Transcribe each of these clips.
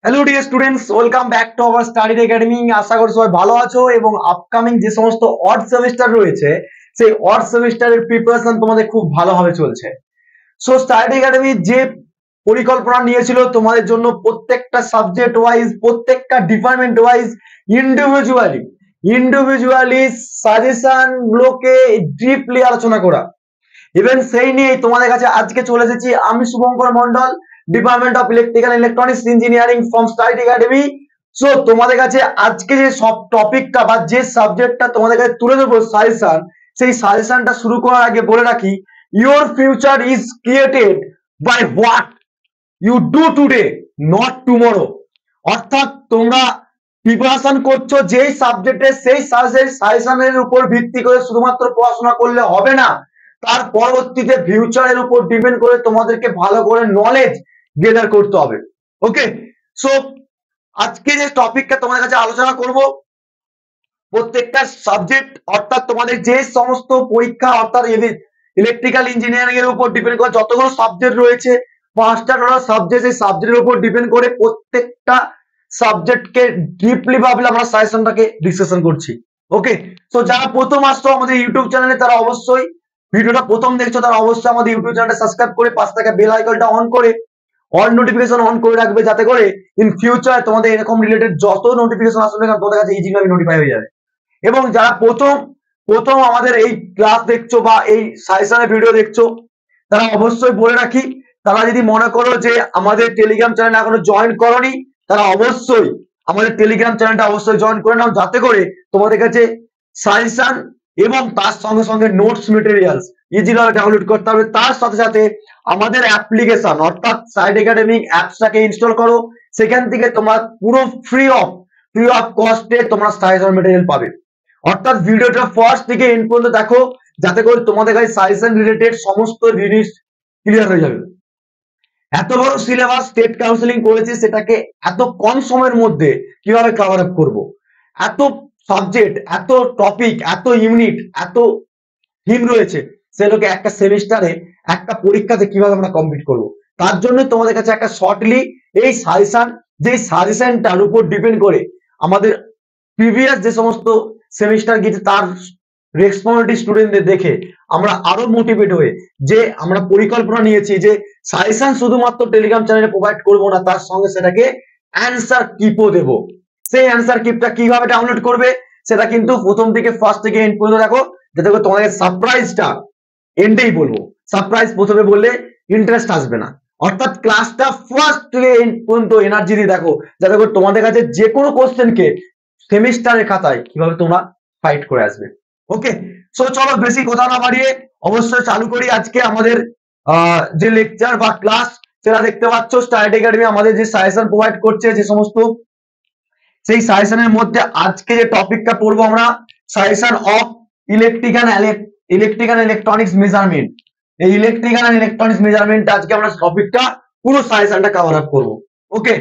Hello dear students, welcome back to our study academy. আশা করি সবাই ভালো আছো এবং আপকামিং যে সমস্ত অড সেমিস্টার রয়েছে সেই অড সেমিস্টারের প্রিপারেশন তোমাদের খুব ভালোভাবে চলছে। সো স্টাডি একাডেমি যে পরিকল্পনা নিয়েছিল তোমাদের জন্য প্রত্যেকটা সাবজেক্ট ওয়াইজ, প্রত্যেকটা ডিপার্টমেন্ট ওয়াইজ ইন্ডিভিজুয়ালি সাজেশন গুলোকে ডিপলি আলোচনা করা, ইভেন সেই নিয়ে তোমাদের কাছে আজকে চলে এসেছি আমি Shubhankar Mondal, department of electrical electronics engineering from study academy. So তোমাদের কাছে আজকে যে সব টপিকটা বা যে সাবজেক্টটা তোমাদের কাছে তুলে ধরবো সাজেশন, সেই সাজেশনটা শুরু করার আগে বলে রাখি, your future is created by what you do today, not tomorrow. অর্থাৎ তোমরা প্রিপারেশন করছো যেই সাবজেক্টে, সেই সাজেশনের উপর ভিত্তি করে শুধুমাত্র পড়াশোনা করলে হবে না, তার পরবর্তীতে ফিউচারের উপর ডিপেন্ড করে তোমাদেরকে ভালো করে নলেজ গেদার করতে হবে। ওকে, সো আজকে যে টপিকটা তোমাদের কাছে আলোচনা করব, প্রত্যেকটা সাবজেক্ট অর্থাৎ তোমাদের যে সমস্ত পরীক্ষা অর্থাৎ ইলেকট্রিক্যাল ইঞ্জিনিয়ারিং এর উপর ডিপেন্ড করে যতগুলো সাবজেক্ট রয়েছে, 5টা টোটাল সাবজেক্ট, এই সাবজেক্টের উপর ডিপেন্ড করে প্রত্যেকটা সাবজেক্টকে ডিপলি ভাবে আমরা সাজেশনটাকে ডিসকাশন করছি। ওকে, তো যারা প্রথম আসছো আমাদের ইউটিউব চ্যানেলে, তারা অবশ্যই ভিডিওটা প্রথম দেখছো তারা অবশ্যই আমাদের ইউটিউব চ্যানেলটা সাবস্ক্রাইব করে পাশ থেকে বেল আইকনটা অন করে অল নোটিফিকেশন অন করে রাখবে, যাতে করে ইন ফিউচার তোমাদের এরকম রিলেটেড যত নোটিফিকেশন আসবে না তোমাদের কাছে ইজিভাবে নোটিফাই হয়ে যাবে। এবং যারা প্রথম প্রথম আমাদের এই ক্লাস দেখছো বা এই সাজেশনের ভিডিও দেখছো, তারা অবশ্যই বলে রাখি, তারা যদি মনে করো যে আমাদের টেলিগ্রাম চ্যানেল এখনো জয়েন করোনি, তারা অবশ্যই আমাদের টেলিগ্রাম চ্যানেলটা অবশ্যই জয়েন করে নাও, যাতে করে তোমাদের কাছে সাজেশন এবং তার সঙ্গে সঙ্গে নোটস মেটেরিয়ালস ইজিভাবে ডাউনলোড করতে হবে। তার সাথে সাথে আমাদের অ্যাপ্লিকেশন অর্থাৎ সাইড একাডেমিক অ্যাপসটাকে ইনস্টল করো, সেখান থেকে তোমরা পুরো ফ্রি অফ কস্টে তোমরা সাজেশন মেটেরিয়াল পাবে। অর্থাৎ ভিডিওটা ফার্স্ট থেকে এন্ড পর্যন্ত দেখো, যাতে করে তোমাদের কাছে সাজেশন রিলেটেড সমস্ত জিনিস ক্লিয়ার হয়ে যাবে। এত বড় সিলেবাস স্টেট কাউন্সিলিং করেছে, সেটাকে এত কম সময়ের মধ্যে কিভাবে কভার আপ করবো, এত সাবজেক্ট, এত টপিক, এত ইউনিট, এত থিম রয়েছে, সেগুলোকে একটা সেমিস্টারে একটা পরীক্ষাতে কিভাবে আমরা কমপ্লিট করব, তার জন্য তোমাদের কাছে একটা শর্টলি এই সাজেশন, যে সাজেশনটার উপর ডিপেন্ড করে আমাদের প্রিভিয়াস যে সমস্ত সেমিস্টার গিয়েছে তার রেসপন্সিবিলিটি স্টুডেন্টদের দেখে আমরা আরো মোটিভেট হয়ে যে আমরা পরিকল্পনা নিয়েছি যে সাজেশন শুধুমাত্র টেলিগ্রাম চ্যানেলে প্রোভাইড করবো না, তার সঙ্গে সেটাকে অ্যান্সার কিপও দেবো। সেই অ্যান্সার কিপটা কিভাবে ডাউনলোড করবে সেটা কিন্তু প্রথম থেকে ফার্স্ট থেকে এন্ড পর্যন্ত দেখো, যাতে করে তোমাদের সারপ্রাইজটা এন্ডেই বলবো। সারপ্রাইজ প্রথমে বললে ইন্টারেস্ট আসবে না, অর্থাৎ ক্লাসটা ফার্স্ট থেকে এন্ড পর্যন্ত এনার্জি দিয়ে দেখো, যাতে করে তোমাদের কাছে যে কোনো কোশ্চেনকে সেমিস্টারের খাতায় কিভাবে তোমরা ফাইট করে আসবে। ওকে, সো চলো বেশি কথা না বাড়িয়ে অবশ্যই চালু করি আজকে আমাদের যে লেকচার বা ক্লাস, সেটা দেখতে পাচ্ছ স্টাডি একাডেমি আমাদের যে সাজেশন প্রোভাইড করছে, যে সমস্ত সেই সাজেশনের মধ্যে আজকে যে টপিকটা পড়বো আমরা, suggestion of electrical electronics measurement. এই ইলেকট্রিক্যাল এন্ড ইলেকট্রনিক্স মেজারমেন্ট আজকে আমরা টপিকটা পুরো সাজেশনটা কভার আপ করবো। Okay,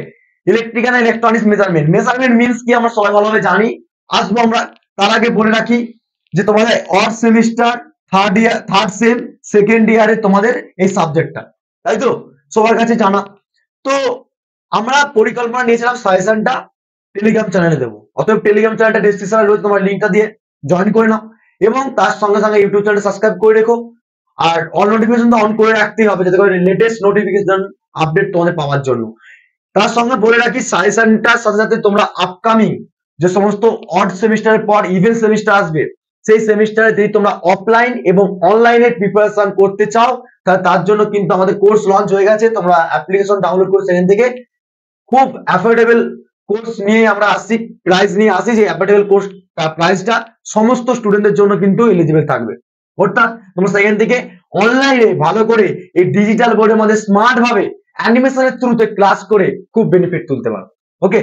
electrical and electronics measurement means কি আমরা সবাই ভালোভাবে জানি, আসবো আমরা। তার আগে বলে রাখি যে তোমাদের odd semester, third same, second ইয়ারে তোমাদের এই সাবজেক্টটা, তাই তো সবার কাছে জানা। তো আমরা পরিকল্পনা নিয়েছিলাম সাজেশনটা টেলিগ্রাম চ্যানেলে দেবো, অতএব টেলিগ্রাম চ্যানেলটা ডেসক্রিপশনে রয়েছে, তোমার লিঙ্কটা দিয়ে জয়েন করে নাও এবং তার সঙ্গে সঙ্গে ইউটিউব চ্যানেল সাবস্ক্রাইব করে রেখো। আর অল নোটিফিকেশনটা অন করে রাখতেই হবে, যাতে করে লেটেস্ট নোটিফিকেশন আপডেট তোমাদের পাওয়ার জন্য। তার সঙ্গে বলে রাখি সাজেশনটার সাথে সাথে তোমরা আপকামিং যে সমস্ত অড সেমিস্টারের পর ইভেন সেমিস্টার আসবে, সেই সেমিস্টারে যদি তোমরা অফলাইন এবং অনলাইনে প্রিপারেশন করতে চাও, তাহলে তার জন্য কিন্তু আমাদের কোর্স লঞ্চ হয়ে গেছে। তোমরা অ্যাপ্লিকেশন ডাউনলোড করে সেখান থেকে খুব অ্যাফোর্ডেবল কোর্স নিয়ে আমরা আসছি, প্রাইস নিয়ে আসি, যে অ্যাফোর্ডেবল কোর্স প্রাইসটা সমস্ত স্টুডেন্টদের জন্য কিন্তু এলিজিবল থাকবে। অর্থাৎ তোমরা সেখান থেকে অনলাইনে ভালো করে এই ডিজিটাল বোর্ডের মধ্যে স্মার্ট ভাবে অ্যানিমেশনের থ্রুতে ক্লাস করে খুব বেনিফিট তুলতে পারো। ওকে,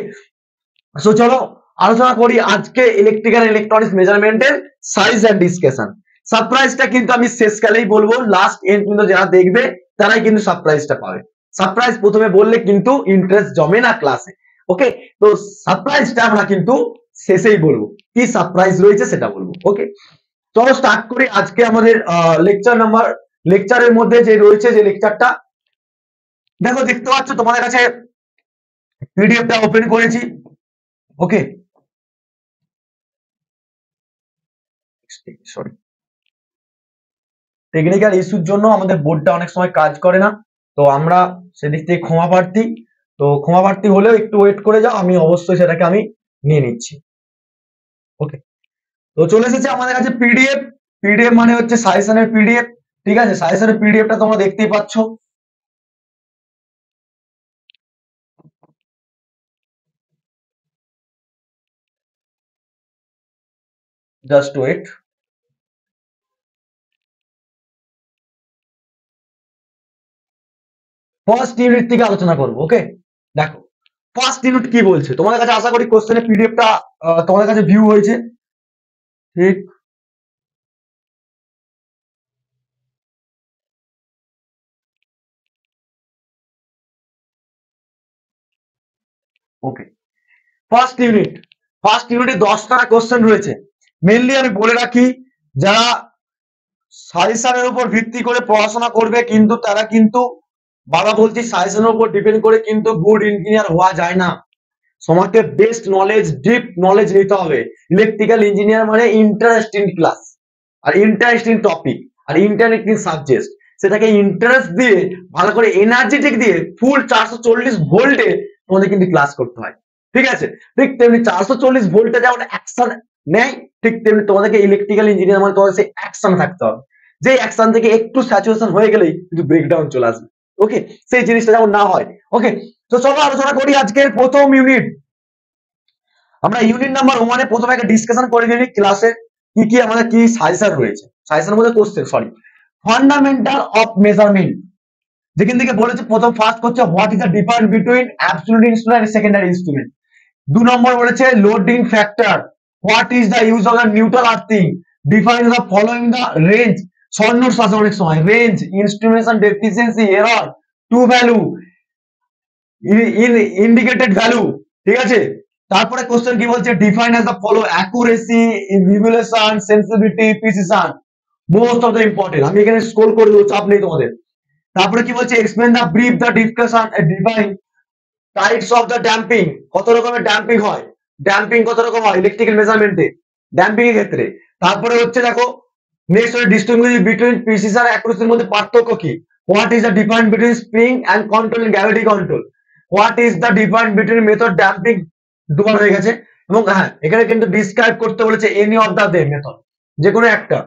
সো চলো আলোচনা করি আজকে ইলেকট্রিক্যাল ইলেকট্রনিক্স মেজারমেন্টের সাইজ এন্ড ডিসকাশন। সারপ্রাইজটা কিন্তু আমি শেষকালেই বলবো, লাস্ট এন্ড পর্যন্ত যারা দেখবে তারাই কিন্তু সারপ্রাইজটা পাবে। সারপ্রাইজ প্রথমে বললে কিন্তু ইন্টারেস্ট জমে না ক্লাসে। ওকে, তো সারপ্রাইজটা আমরা কিন্তু শেষেই বলবো, কি সারপ্রাইজ রয়েছে সেটা বলবো। ওকে, চলো স্টার্ট করি আজকে আমাদের লেকচারের মধ্যে যে রয়েছে যে লেকচারটা। দেখো দেখতে পাচ্ছ তোমাদের কাছে পিডিএফটা ওপেন করেছি। ওকে, সরি, টেকনিক্যাল ইস্যুর জন্য আমাদের বোর্ডটা অনেক সময় কাজ করে না, তো আমরা সেদিক থেকে ক্ষমা প্রার্থী। তো ক্ষমা প্রার্থী হলেও একটু ওয়েট করে যাও, আমি অবশ্যই সেটাকে আমি নিয়ে নিচ্ছি। ওকে, তো চলে এসেছে আমাদের কাছে পিডিএফ। পিডিএফ মানে হচ্ছে সাজেশনের পিডিএফ। ঠিক আছে, সাজেশনের পিডিএফটা তোমরা দেখতেই পাচ্ছ। Just wait. ফার্স্ট ইউনিট থেকে আলোচনা করবো। ওকে, দেখো ফার্স্ট ইউনিট কি বলছে তোমাদের কাছে, আশা করি কোশ্চেনের পিডিএফটা তোমাদের কাছে ভিউ হয়েছে। ঠিক, ওকে। ফার্স্ট ইউনিটে 10টা কোশ্চেন রয়েছে। মেনলি আমি বলে রাখি, যারা সাজেশনের উপর ভিত্তি করে পড়াশোনা করবে, কিন্তু তারা কিন্তু, বাবা বলছি, সাজেশনের উপর ডিপেন্ড করে কিন্তু গুড ইঞ্জিনিয়ার হওয়া যায় না। তোমাকে বেস্ট নলেজ, ডিপ নলেজ নিতে হবে। ইলেকট্রিক্যাল ইঞ্জিনিয়ার মানে ইন্টারেস্টিং ক্লাস, আর ইন্টারেস্টিং টপিক, আর ইন্টারেস্টিং সাবজেক্ট, সেটাকে ইন্টারেস্ট দিয়ে, ভালো করে এনার্জেটিক দিয়ে, ফুল 440 ভোল্টে তোমাদের কিন্তু ক্লাস করতে হয়। ঠিক আছে, ঠিক তেমনি 440 ভোল্টে যেমন অ্যাকশন নেয়, ঠিক তেমনি তোমাদেরকে ইলেকট্রিক্যাল ইঞ্জিনিয়ার মানে তোমাদের সেই অ্যাকশন থাকতে হবে। যে অ্যাকশন থেকে একটু স্যাচুরেশন হয়ে গেলেই কিন্তু ব্রেকডাউন চলে আসবে। ওকে, সেই জিনিসটা যেমন না হয়। ওকে, তো চলো আলোচনা করি আজকের প্রথম ইউনিট। আমরা ইউনিট নাম্বার 1-এ প্রথমে একটা ডিসকাশন করে নিই ক্লাসে কি কি আমাদের কি সাজেশন রয়েছে। সাজেশনের মধ্যে question, sorry, fundamental of measurement, যেখান থেকে বলেছে প্রথম ফার্স্ট করছে what is the difference between absolute instrument and secondary instrument. 2 number বলেছে loading factor, what is the use of the neutral earthing, define the following the range, short notes আছে অনেক সময়, range, instrumentation deficiency, error, true value, indicated value. ঠিক আছে, তারপরে question কি বলছে, define as the follow, accuracy, resolution, sensitivity, precision, most of the important. আমি এখানে স্ক্রল করে দেবো, চাপ নেই তোমাদের। তারপরে কি বলছে, explain the brief the discussion, define types of the damping, কত রকমের ড্যাম্পিং হয়, ড্যাম্পিং কত রকম হয় ইলেকট্রিক্যাল মেজারমেন্টে, ড্যাম্পিং এর ক্ষেত্রে। তারপরে হচ্ছে দেখো নেক্সট হচ্ছে ডিস্টিংগুইশ বিটুইন প্রিসিশন আর অ্যাকুরেসির মধ্যে পার্থক্য কি, what is the difference between spring and control in gravity control, what is the difference between method damping, দুবার হয়ে গেছে। এবং হ্যাঁ, এখানে কিন্তু ডিসক্রাইব করতে বলেছে any of the they method, যে কোনো একটা।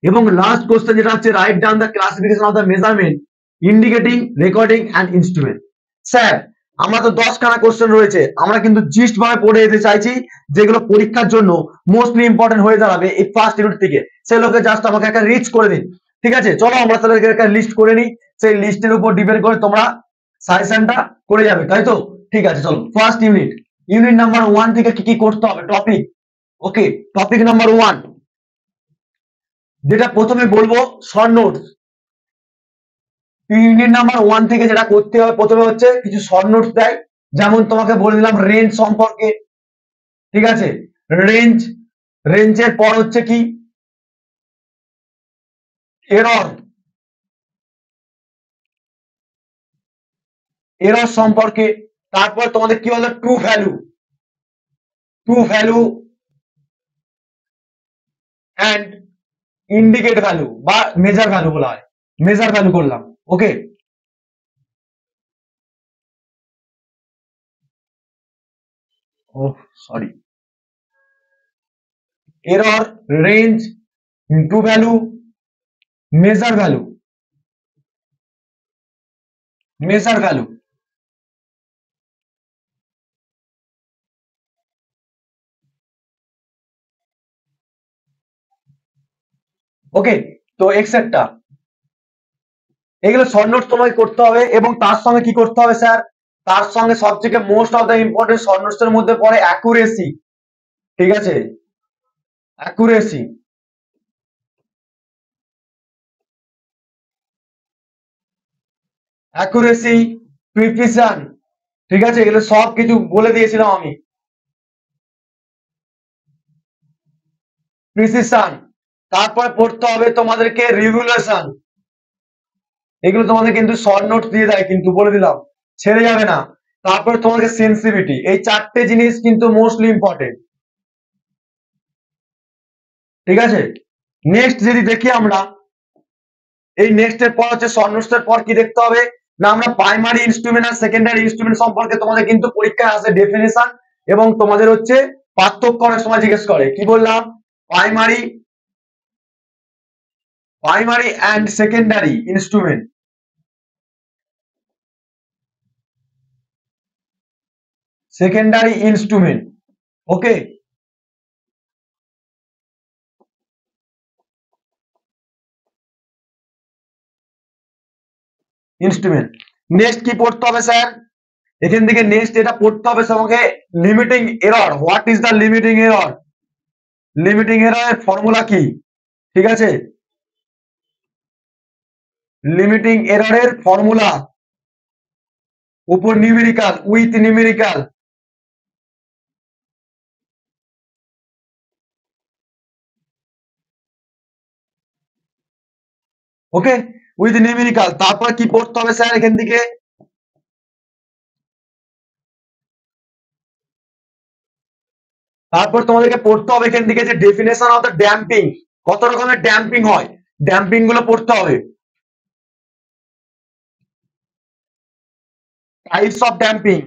এবং লাস্ট কোশ্চেন যেটা হচ্ছে write down the classification of the measurement, indicating, recording and instrument. Sir, আমরা তো 10খানা কোশ্চেন রয়েছে, আমরা কিন্তু জিস্ট ভাবে পড়ে যেতে চাইছি, যেগুলো পরীক্ষার জন্য মোস্টলি ইম্পর্টেন্ট হয়ে দাঁড়াবে এই ফার্স্ট ইউনিট থেকে, সেগুলোকে জাস্ট আমাকে একটা রিচ করে দিন। ঠিক আছে, চলো আমরা তাহলে একটা লিস্ট করে নিই, সেই লিস্টের উপর ডিপেন্ড করে তোমরা সাজেশনটা করে যাবে, তাই তো? ঠিক আছে, চলো ফার্স্ট ইউনিট, ইউনিট নাম্বার 1 থেকে কি কি করতে হবে টপিক। ওকে, টপিক নাম্বার 1, যেটা প্রথমে বলবো শর্ট নোটস। ইউনিট নাম্বার 1 থেকে যেটা করতে হবে প্রথমে হচ্ছে কিছু শর্ট নোটস দেয়, যেমন তোমাকে বলে দিলাম রেঞ্জ সম্পর্কে। ঠিক আছে, রেঞ্জ, রেঞ্জের পর হচ্ছে কি এরর, এরর সম্পর্কে। তারপর তোমাদের কি বলতো true value, true value and indicate value বা মেজার ভ্যালু বলা হয়, মেজার ভ্যালু করলাম। Okay, oh sorry, error, range, true value, measure value, measure value. Okay, তো এক্সেট্রা, এগুলো শর্ট নোটস তোমাকে করতে হবে। এবং তার সঙ্গে কি করতে হবে স্যার, তার সঙ্গে সবথেকে most of the important short notes এর মধ্যে পড়ে অ্যাকুরেসি। ঠিক আছে, অ্যাকুরেসি, অ্যাকুরেসি, প্রিসিশন। ঠিক আছে, এগুলো সব কিছু বলে দিয়েছিলাম আমি। প্রিসিশন, তারপরে পড়তে হবে তোমাদেরকে রিভুলেশন। এগুলো তোমাদের কিন্তু শর্ট নোটস দিয়ে দেয়, কিন্তু বলে দিলাম ছেড়ে যাবে না। তারপর তোমাকে সেন্সিটিভিটি, এই চারটে জিনিস কিন্তু মোস্টলি ইম্পর্টেন্ট। ঠিক আছে, নেক্সট যদি দেখি আমরা, এই নেক্সট এর পর হচ্ছে শর্ট নোটস এর পর কি দেখতে হবে না, আমরা primary instrument are secondary instrument সম্পর্কে তোমাদের কিন্তু পরীক্ষায় আসে ডেফিনেশন, এবং তোমাদের হচ্ছে পার্থক্য অনেক সময় জিজ্ঞেস করে। কি বললাম, primary and secondary instrument, okay. Instrument, next কি পড়তে হবে স্যার, এখান থেকে নেক্সট এটা পড়তে হবে তোমাকে, limiting error. What is the limiting error, limiting এররের ফর্মুলা কি, ঠিক আছে, লিমিটিং এররের ফর্মুলা, উপর numerical, with numerical, okay, with numerical. তারপর কি পড়তে হবে স্যার এখান থেকে, তারপর তোমাদেরকে পড়তে হবে এখান থেকে যে ডেফিনেশন অফ দ্য ড্যাম্পিং, কত রকমের ড্যাম্পিং হয়, ড্যাম্পিং গুলো পড়তে হবে, types of damping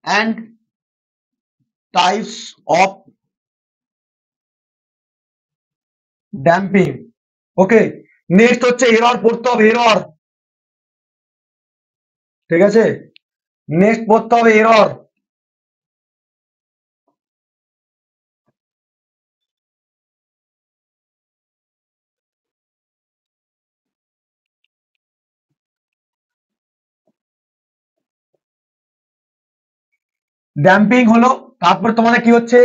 and types of damping, okay. Next হচ্ছে এরর পড়তে হবে, এরর, ঠিক আছে, নেক্সট পড়তে হবে এরর। ড্যাম্পিং হলো, তারপর তোমাদের কি হচ্ছে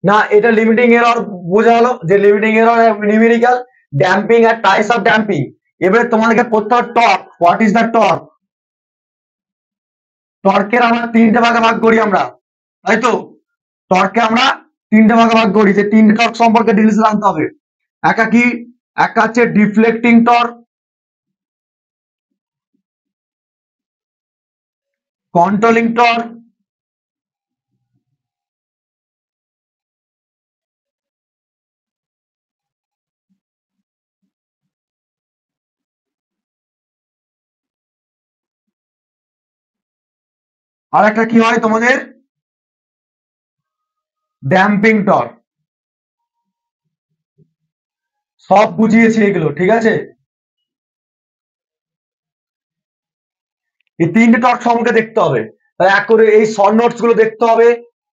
না, এটা লিমিটিং এরর বোঝা হলো, যে লিমিটিং এরর নিউমেরিক্যাল, ড্যাম্পিং আর টাইপস অফ ড্যাম্পিং। এবারে তোমাদেরকে পড়তে হবে torque, what is the torque, টর্কের আমরা তিনটে ভাগে ভাগ করি আমরা, তাই তো, টর্কে আমরা তিনটে ভাগে ভাগ করি, যে তিনটে টর্ক সম্পর্কে ডিটেইলস জানতে হবে। একটা হচ্ছে ডিফ্লেক্টিং টর্ক, কন্ট্রোলিং টর্ক, আর একটা কি হয় তোমাদের, ড্যাম্পিং টর্ক। সব বুঝিয়েছি এগুলো, ঠিক আছে, এই তিনটে টর্ক সম্পর্কে দেখতে হবে। এই শর্ট নোটস গুলো দেখতে হবে,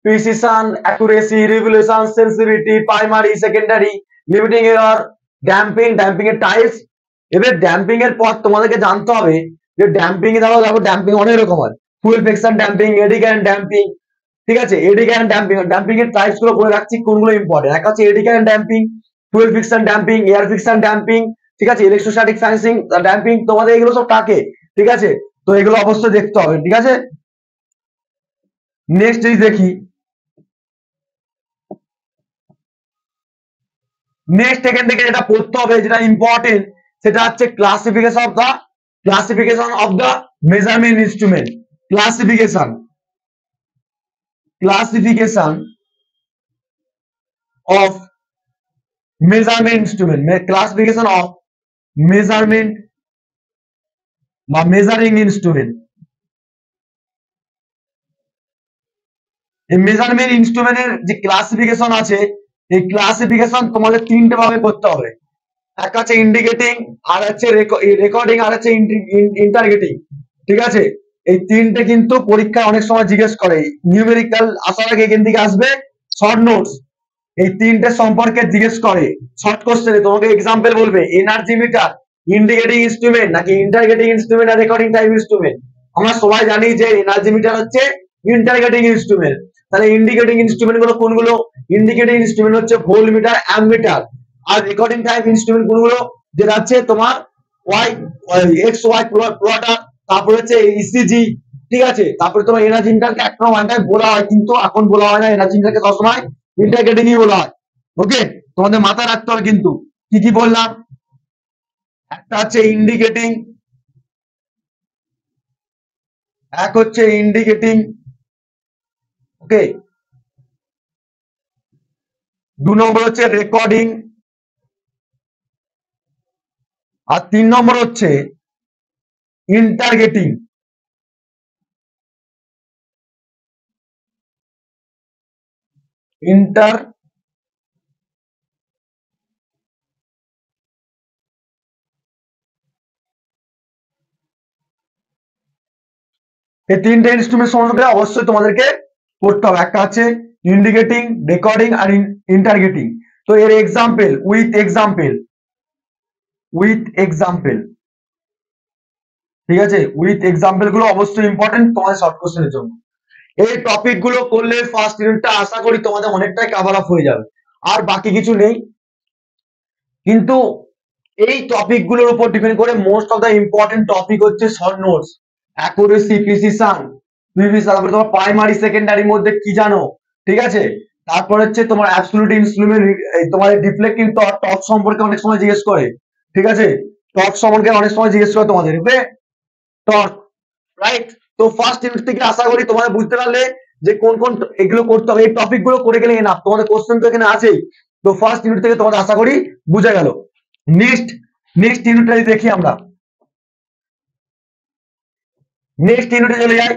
precision, accuracy, regulation, sensitivity, primary, secondary, limiting error, damping এর টাইপস। এবার ড্যাম্পিং এর পর তোমাদেরকে জানতে হবে যে ড্যাম্পিং এ দেখো ড্যাম্পিং অনেক রকম হয়, fuel friction damping, eddy current damping, ঠিক আছে, এডি কারেন্ট ড্যাম্পিং, ড্যাম্পিং এর টাইপস গুলো বলে রাখছি কোনগুলো ইম্পর্টেন্ট। একটা হচ্ছে eddy current damping, fuel friction damping, air friction damping, ঠিক আছে, ইলেকট্রোস্ট্যাটিক ফ্যান্সিং ড্যাম্পিং, তোমাদের এগুলো সব থাকে, ঠিক আছে, তো এগুলো অবশ্যই দেখতে হবে, ঠিক আছে। নেক্সট যদি দেখি, নেক্সট এখান থেকে যেটা পড়তে হবে, যেটা ইম্পর্টেন্ট, সেটা হচ্ছে classification of the measurement instrument, classification of measurement instrument, classification of measurement বা মেজারিং ইনস্ট্রুমেন্ট। এই মেজারমেন্ট ইনস্ট্রুমেন্টের যে ক্লাসিফিকেশন আছে, এই ক্লাসিফিকেশন তোমাদের তিনটে ভাবে করতে হবে। একটা হচ্ছে ইন্ডিকেটিং, আর হচ্ছে রেকর্ডিং, আর হচ্ছে ইন্টারগেটিং, ঠিক আছে। এই তিনটে কিন্তু পরীক্ষায় অনেক সময় জিজ্ঞেস করে, নিউমেরিক্যাল আসার আগে এখান থেকে আসবে শর্ট নোটস, এই তিনটে সম্পর্কে জিজ্ঞেস করে শর্ট কোশ্চেনে, তোমাকে এক্সাম্পল বলবে এনার্জি মিটার, ইন্ডিকেটিং ইনস্ট্রুমেন্ট নাকি ইন্টারগেটিং instrument are recording type instrument. আমরা সবাই জানি যে এনার্জি মিটার হচ্ছে ইন্টারগেটিং ইনস্ট্রুমেন্ট, তাহলে ইন্ডিকেটিং ইনস্ট্রুমেন্ট গুলো কোনগুলো, ইন্ডিকেটিং ইনস্ট্রুমেন্ট হচ্ছে ভোল্ট মিটার, অ্যামমিটার। আর রেকর্ডিং টাইপ ইনস্ট্রুমেন্ট কোনগুলো, যেটা হচ্ছে তোমার ওয়াই, এক্স ওয়াই প্লটার, তারপর হচ্ছে ইসিজি, ঠিক আছে। তারপরে তোমার এনার্জি মিটারকে একটা ওয়ান টাইম বলা হয়, কিন্তু এখন বলা হয় না, এনার্জি মিটারকে সবসময় ইন্টারগেটিংই বলা হয়, ওকে। তোমাদের মাথায় রাখতে হবে কিন্তু কি কি বললাম, একটা হচ্ছে ইন্ডিকেটিং, এক হচ্ছে ইন্ডিকেটিং ওকে, 2 নম্বর হচ্ছে রেকর্ডিং, আর 3 নম্বর হচ্ছে ইন্টারগেটিং। ইন্টার এই 3টে ইনস্ট্রুমেন্ট সম্বন্ধে অবশ্যই তোমাদেরকে পড়তে হবে। একটা আছে ইন্ডিকেটিং, রেকর্ডিং আর ইন্টারগেটিং। তো এর এক্সাম্পল, উইথ এক্সাম্পল, ঠিক আছে, উইথ এক্সাম্পল গুলো অবশ্যই ইম্পর্টেন্ট তোমাদের শর্ট কোশ্চেনের জন্য। এই টপিক গুলো করলে ফার্স্ট ইউনিটটা আশা করি তোমাদের অনেকটাই কভার আপ হয়ে যাবে, আর বাকি কিছু নেই। কিন্তু এই টপিক গুলোর উপর ডিপেন্ড করে most of the important topic হচ্ছে শর্ট নোটস, অ্যাকুরেসি, প্রিসিশন, তারপরে তোমার প্রাইমারি সেকেন্ডারির মধ্যে কি জানো, ঠিক আছে, তারপর হচ্ছে তোমার অ্যাবসলিউট ইনস্ট্রুমেন্ট, তোমাদের ডিফ্লেক্টিং টর্ক সম্পর্কে অনেক সময় জিজ্ঞেস করে, ঠিক আছে, টর্ক সম্পর্কে অনেক সময় জিজ্ঞেস করে তোমাদের, ওকে, টর্ক, রাইট। তো ফার্স্ট ইউনিট থেকে আশা করি তোমাদের বুঝতে পারলে যে কোন কোন এগুলো করতে হবে, এই টপিক গুলো করে গেলে না, তোমাদের কোশ্চেন তো এখানে আছেই। তো ফার্স্ট ইউনিট থেকে তোমাদের আশা করি বুঝে গেল। নেক্সট নেক্সট ইউনিটটা দেখি আমরা, নেক্সট ইউনিটে চলে যাই।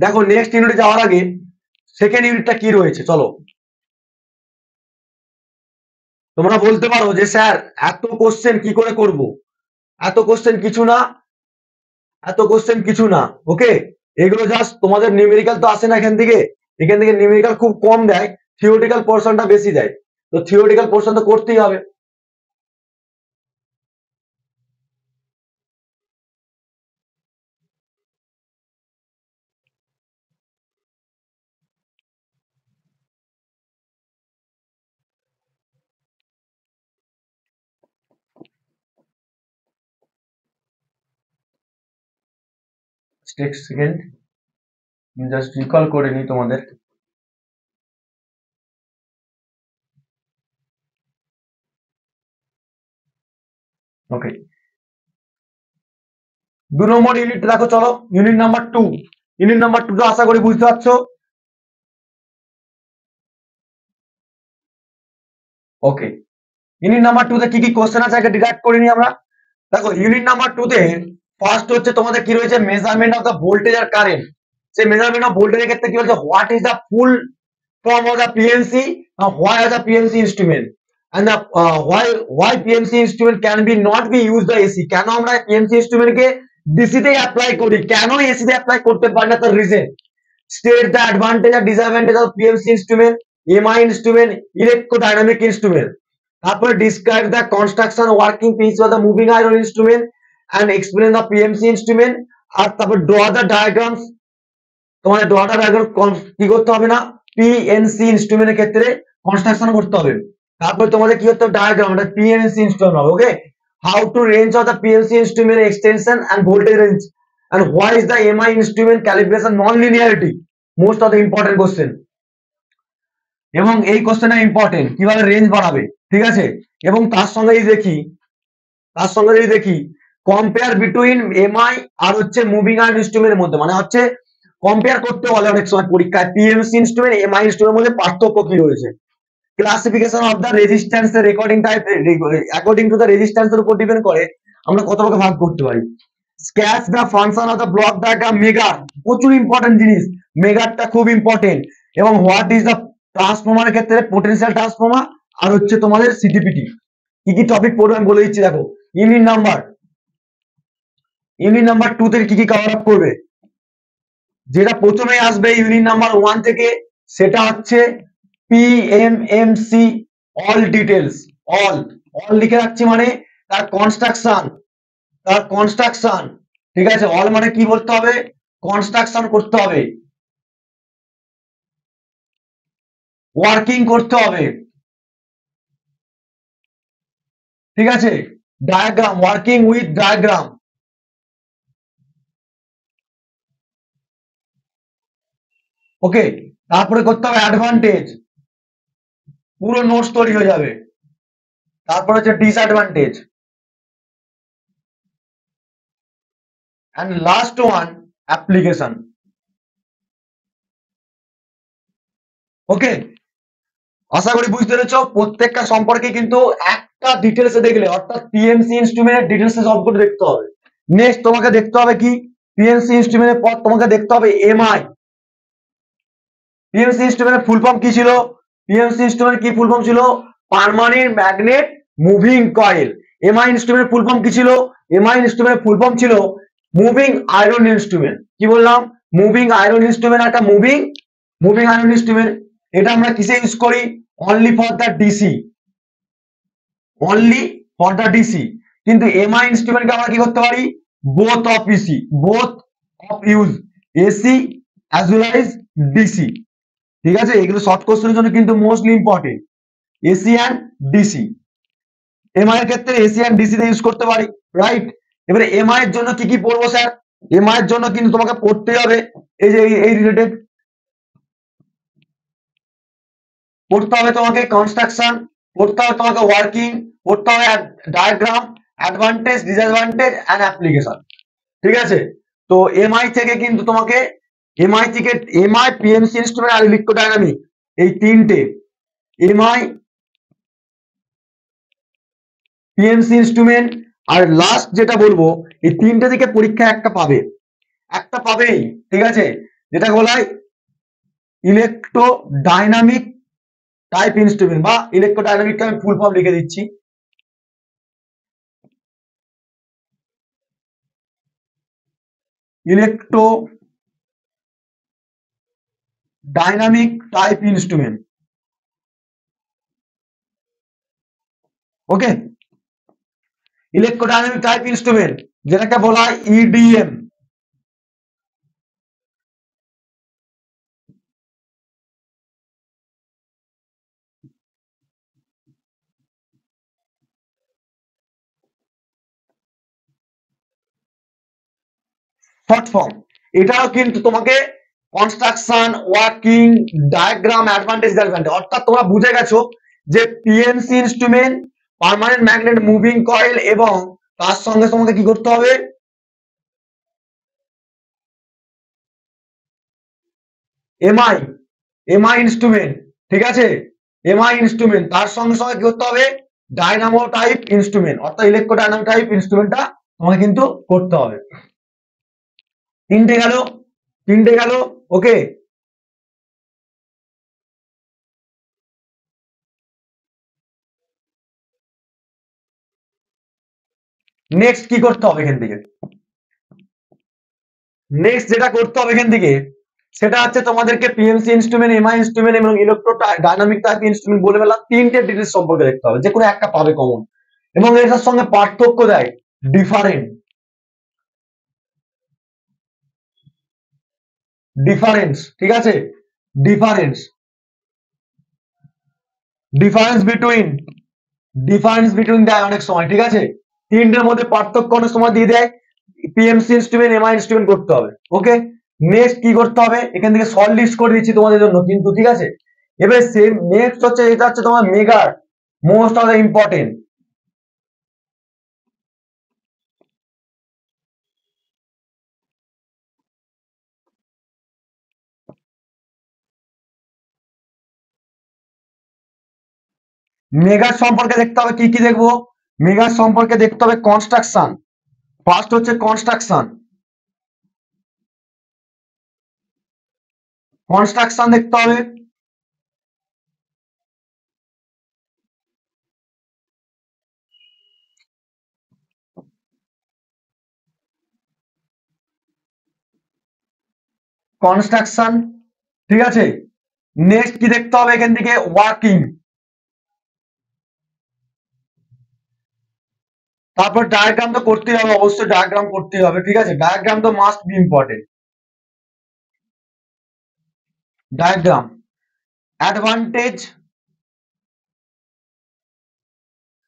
দেখো নেক্সট ইউনিটে যাওয়ার আগে সেকেন্ড ইউনিটটা কি রয়েছে চলো। তোমরা বলতে পারো যে স্যার এত কোশ্চেন কি করে করব, এত কোশ্চেন কিছু না, এত কোশ্চেন কিছু না, ওকে, এগুলো জাস্ট তোমাদের নিউমেরিক্যাল তো আসে না এখান থেকে, এখান থেকে নিউমেরিক্যাল খুব কম দেয়, থিওরিটিক্যাল পোর্শনটা বেশি দেয়, তো থিওরিটিক্যাল পোর্শন তো করতেই হবে। সেকেন্ড জাস্ট রিকল করে নি তোমাদের। ওকে, 2 নম্বর ইউনিট দেখো চলো, ইউনিট নাম্বার 2, ইউনিট নাম্বার 2 তো আশা করি বুঝতে পারছো। ওকে, ইউনিট নাম্বার 2 তে কি কি কোশ্চেন আছে আগে ডিরাক্ট করে নি আমরা। দেখো ইউনিট নাম্বার 2 তে ফার্স্ট হচ্ছে তোমাদের কি রয়েছে, মেজারমেন্ট অফ দ্য ভোল্টেজ আর কারেন্ট। সেই মেজারমেন্ট অফ ভোল্টেজের ক্ষেত্রে কি বলছে, what is the full form of the PNC, why are the PNC instrument and the why PNC instrument can be not be used the AC, কেন আমরা PNC instrument কে DC তে apply করি, কেন এসি তে অ্যাপ্লাই করতে পারি না, তার রিজন। স্টেট দ্য অ্যাডভান্টেজ আর disadvantage of PNC instrument, MI instrument, electrodynamic instrument. তারপরে describe the construction working principle of the moving iron instrument and explain the PMC instrument. আর তারপর ড্র দ্য ডায়াগ্রামস, তোমাদের draw the diagram কি করতে হবে না, PNC ইনস্ট্রুমেন্টের ক্ষেত্রে কনস্ট্রাকশন করতে হবে। তারপর তোমাদের কি করতে হবে, ডায়াগ্রাম, এটা পিএনসি ইনস্ট্রুমেন্ট হবে, okay. How to range of the PNC instrument extension and voltage range and why is the MI instrument calibration non linearity, most of the important question. এবং এই কোশ্চেনটা ইম্পর্টেন্ট, কিভাবে রেঞ্জ বাড়াবে, ঠিক আছে। এবং তার সঙ্গে দেখি, তার সঙ্গে যদি দেখি কম্পেয়ার বিটুইন এমআই আর হচ্ছে মুভিং আয়রন ইনস্ট্রুমেন্টের মধ্যে, মানে হচ্ছে কম্পেয়ার করতে বলে অনেক সময় পরীক্ষায়, পিএমসি ইনস্ট্রুমেন্ট এমআই ইনস্ট্রুমেন্টের মধ্যে পার্থক্য কি রয়েছে। Classification of the resistance recording type according to the রেজিস্ট্যান্সের উপর ডিপেন্ড করে আমরা কত ভাগে ভাগ করতে পারি। Sketch the function of the block diagram megger, প্রচুর ইম্পর্টেন্ট জিনিস, মেগারটা খুব ইম্পর্টেন্ট। এবং হোয়াট ইজ দ্য ট্রান্সফর্মারের ক্ষেত্রে পোটেনশিয়াল ট্রান্সফর্মার আর হচ্ছে তোমাদের সিটিপিটি। কি কি টপিক পড়বে আমি বলে দিচ্ছি দেখো। ইউনিট নাম্বার 2 থেকে কি কি কভার আপ করবে, যেটা প্রথমে আসবে ইউনিট নাম্বার 1 থেকে, সেটা হচ্ছে পিএমএমসি অল ডিটেলস, অল, অল লিখে রাখছি মানে তার কনস্ট্রাকশন, তার কনস্ট্রাকশন, ঠিক আছে, অল মানে কি বলতে হবে, কনস্ট্রাকশন করতে হবে, ওয়ার্কিং করতে হবে, ঠিক আছে, ডায়াগ্রাম, ওয়ার্কিং উইথ ডায়াগ্রাম, ওকে। তারপরে করতে হবে অ্যাডভান্টেজ, পুরো নোটস তৈরি হয়ে যাবে। তারপর হচ্ছে disadvantage, and last one application, ওকে, আশা করি বুঝতে পেরেছো। প্রত্যেকটা সম্পর্কে কিন্তু একটা ডিটেলসে দেখলে, অর্থাৎ পিএমসি ইনস্ট্রুমেন্টের ডিটেলসে সবগুলো দেখতে হবে। নেক্সট তোমাকে দেখতে হবে কি, পিএমসি ইনস্ট্রুমেন্টের পর তোমাকে দেখতে হবে এমআই। পিএমসি ইনস্ট্রুমেন্টের ফুল ফর্ম কি ছিল? পিএমসি ইনস্ট্রুমেন্ট কি ফুল ফর্ম ছিল? Permanent magnet moving coil. MI ইনস্ট্রুমেন্টের ফুল ফর্ম কি ছিল? এমআই ইনস্ট্রুমেন্টের ফুল ফর্ম ছিল মুভিং আয়রন ইনস্ট্রুমেন্ট। কি বললাম? Moving iron instrument. একটা মুভিং মুভিং আয়রন ইনস্ট্রুমেন্ট। এটা আমরা কিসে ইউজ করি? Only for the DC, only for the DC. কিন্তু এমআই ইনস্ট্রুমেন্টকে আমরা কি করতে পারি? Both of AC, both of use, AC as well as DC. ঠিক আছে, এগুলো শর্ট কোশ্চেনের জন্য কিন্তু mostly important. AC and DC, MI এর ক্ষেত্রে এসি অ্যান্ড ডিসি তে ইউজ করতে পারি, রাইট? এবারে এমআই এর জন্য কি কি পড়বো স্যার? এমআই এর জন্য কিন্তু তোমাকে পড়তে হবে এই যে এই রিলেটেড পড়তে হবে তোমাকে কনস্ট্রাকশন, পড়তে হবে তোমাকে ওয়ার্কিং, পড়তে হবে diagram, advantage, disadvantage and application. ঠিক আছে, তো এমআই থেকে কিন্তু তোমাকে এমআই থেকে এমআই পিএমসি ইনস্ট্রুমেন্ট আর ইলেকট্রোডাইনামিক, এই তিনটে এমআই পিএমসি ইনস্ট্রুমেন্ট আর লাস্ট যেটা বলবো, এই তিনটে থেকে পরীক্ষা একটা পাবে, একটা পাবেই। ঠিক আছে, যেটা বলা হয় ইলেকট্রোডাইনামিক টাইপ ইনস্ট্রুমেন্ট বা ইলেকট্রোডাইনামিক, আমি ফুল ফর্ম লিখে দিচ্ছি। Electrodynamic type instrument. Okay, electrodynamic type instrument, যেটাকে বলা হয় ইডিএম। Short form. এটাও কিন্তু তোমাকে construction, working, diagram, advantage, disadvantage, অর্থাৎ তোমরা বুঝে গেছো যে PMC instrument, permanent magnet moving coil, এবং তার সঙ্গে তোমাকে কি করতে হবে? MI, MI instrument. ঠিক আছে, এমআই ইনস্ট্রুমেন্ট, তার সঙ্গে সঙ্গে কি করতে হবে? ডায়নামো টাইপ ইনস্ট্রুমেন্ট, অর্থাৎ ইলেকট্রো ডায়নামো টাইপ ইনস্ট্রুমেন্টটা তোমাকে কিন্তু করতে হবে। তিনটে গেল, তিনটে গেল। ওকে, নেক্সট কি করতে হবে এখান থেকে? নেক্সট যেটা করতে হবে এখান থেকে, সেটা হচ্ছে তোমাদেরকে পিএমসি ইনস্ট্রুমেন্ট, এমআই ইনস্ট্রুমেন্ট এবং ইলেকট্রো ডায়নামিক টাইপ ইনস্ট্রুমেন্ট বলে ফেলা, তিনটে ডিটেলস সম্পর্কে দেখতে হবে, যে কোনো একটা পাবে কমন, এবং এটার সঙ্গে পার্থক্য দেয়, ডিফারেন্ট, ডিফারেন্স। ঠিক আছে, difference, difference between, difference between দেয় অনেক সময়। ঠিক আছে, তিনটের মধ্যে পার্থক্য অনেক সময় দিয়ে দেয়। পিএমসি ইনস্ট্রুমেন্ট, এমআই ইনস্ট্রুমেন্ট করতে হবে। ওকে, নেক্সট কি করতে হবে? এখান থেকে শর্ট লিস্ট করে দিচ্ছি তোমাদের জন্য কিন্তু। ঠিক আছে, এবার সেম নেক্সট হচ্ছে, এটা হচ্ছে তোমার মেগার মোস্ট অফ দ্য ইম্পর্টেন্ট। মেগার সম্পর্কে দেখতে হবে কি কি দেখবো? মেগার সম্পর্কে দেখতে হবে কনস্ট্রাকশন। ফার্স্ট হচ্ছে কনস্ট্রাকশন, কনস্ট্রাকশন দেখতে হবে। কনস্ট্রাকশন, ঠিক আছে। নেক্সট কি দেখতে হবে এখান থেকে? ওয়ার্কিং। তারপর ডায়াগ্রাম তো করতেই হবে, অবশ্যই ডায়াগ্রাম করতেই হবে। ঠিক আছে, ডায়াগ্রাম তো must be important. Diagram, advantage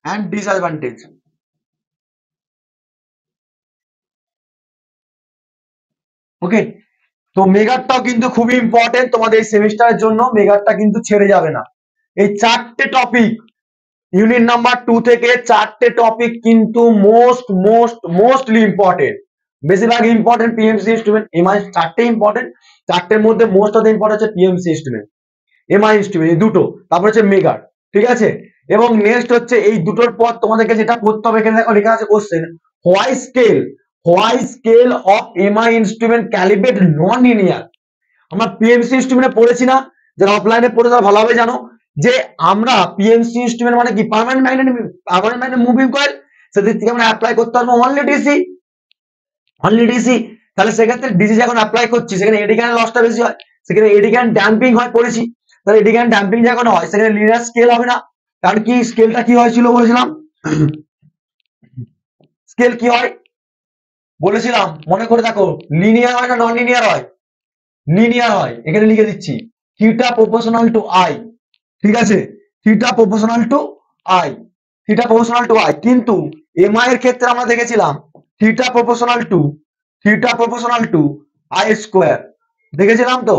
and disadvantage. Okay, তো মেগারটাও কিন্তু খুবই ইম্পর্টেন্ট তোমাদের এই সেমিস্টারের জন্য, মেগারটা কিন্তু ছেড়ে যাবে না। এই চারটে টপিক ইউনিট নাম্বার 2 থেকে চারটে টপিক কিন্তু মোস্ট মোস্ট মোস্টলি ইম্পর্টেন্ট, বেশিরভাগ ইম্পর্টেন্ট পিএমসি স্টুডেন্ট, এমআই চারটে ইম্পর্টেন্ট, চারটের মধ্যে মোস্ট অফ দ্য ইম্পর্টেন্ট হচ্ছে পিএমসি স্টুডেন্ট। এমআই ইনস্ট্রুমেন্ট, এই দুটো, তারপর হচ্ছে মেগার, ঠিক আছে। এবং নেক্সট হচ্ছে এই দুটোর পর তোমাদেরকে যেটা করতে হবে, এখানে দেখো লেখা আছে question, why scale of MI instrument calibrate non linear. আমরা পিএমসি ইনস্ট্রুমেন্টে পড়েছি না, যারা অফলাইনে পড়ে তারা ভালোভাবে জানো যে আমরা পিএমসি ইনস্ট্রুমেন্ট মানে কি, পার্মানেন্ট ম্যাগনেট মুভিং কয়েল, সেদিক থেকে আমরা অ্যাপ্লাই করতে পারবো অনলি ডিসি। তাহলে সেক্ষেত্রে ডিসি যখন অ্যাপ্লাই করছি সেখানে এডি কারেন্ট লসটা বেশি হয়, সেখানে এডি কারেন্ট ড্যাম্পিং হয় পড়েছি। তাহলে এডি কারেন্ট ড্যাম্পিং যখন হয় সেখানে লিনিয়ার স্কেল হবে না, কারণ কি স্কেলটা কি হয়েছিল বলেছিলাম, স্কেল কি হয় বলেছিলাম মনে করে দেখো, লিনিয়ার হয় না নন লিনিয়ার হয়, লিনিয়ার হয়। এখানে লিখে দিচ্ছি থিটা প্রপোর্শনাল টু আই, ঠিক আছে, theta proportional to I, theta proportional to I. কিন্তু এমআই এর ক্ষেত্রে আমরা দেখেছিলাম theta proportional to I square, দেখেছিলাম তো,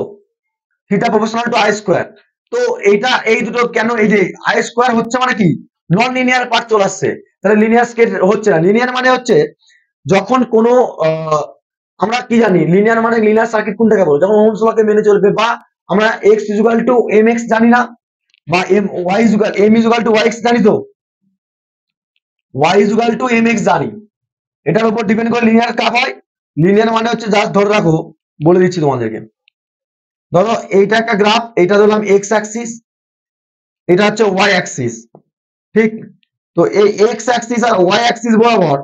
theta proportional to I square. তো এইটা এই দুটো কেন, এই যে আই স্কোয়ার হচ্ছে মানে কি নন লিনিয়ার পার্ট চলে আসছে, তাহলে লিনিয়ার স্কেল হচ্ছে না। লিনিয়ার মানে হচ্ছে যখন কোনো আমরা কি জানি লিনিয়ার মানে, লিনিয়ার সার্কিট কোনটাকে বলে, যখন ওহমস লকে মেনে চলবে, বা আমরা x ইকুয়াল টু mx জানি না, বা y equal m equal to yx জানি তো, y ইকুয়াল টু mx জানি, এটার উপর ডিপেন্ড করে লিনিয়ার কাপ হয়। লিনিয়ার মানে হচ্ছে জাস্ট ধরে রাখো, বলে দিচ্ছি তোমাদেরকে, ধরো এইটা একটা গ্রাফ, এইটা ধরলাম এক্স অ্যাক্সিস, এটা হচ্ছে ওয়াই অ্যাক্সিস, ঠিক। তো এই এক্স অ্যাক্সিস আর ওয়াই অ্যাক্সিস বরাবর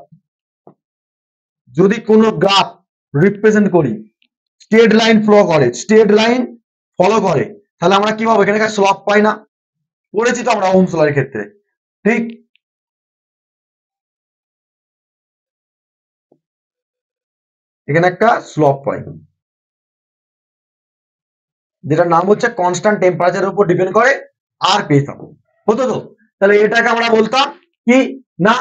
যদি কোনো গ্রাফ রিপ্রেজেন্ট করি, স্ট্রেট লাইন ফলো করে, তাহলে আমরা কি পাবো, এখানে স্লপ পাই না, পড়েছি তো আমরা ওহমস লয়ের ক্ষেত্রে, ঠিক। এখানে একটা স্লপ পাই, যেটার নাম হচ্ছে কনস্ট্যান্ট টেম্পারেচারের উপর ডিপেন্ড করে আর পেতাম, হতো তো। তাহলে এটাকে আমরা বলতাম কি না,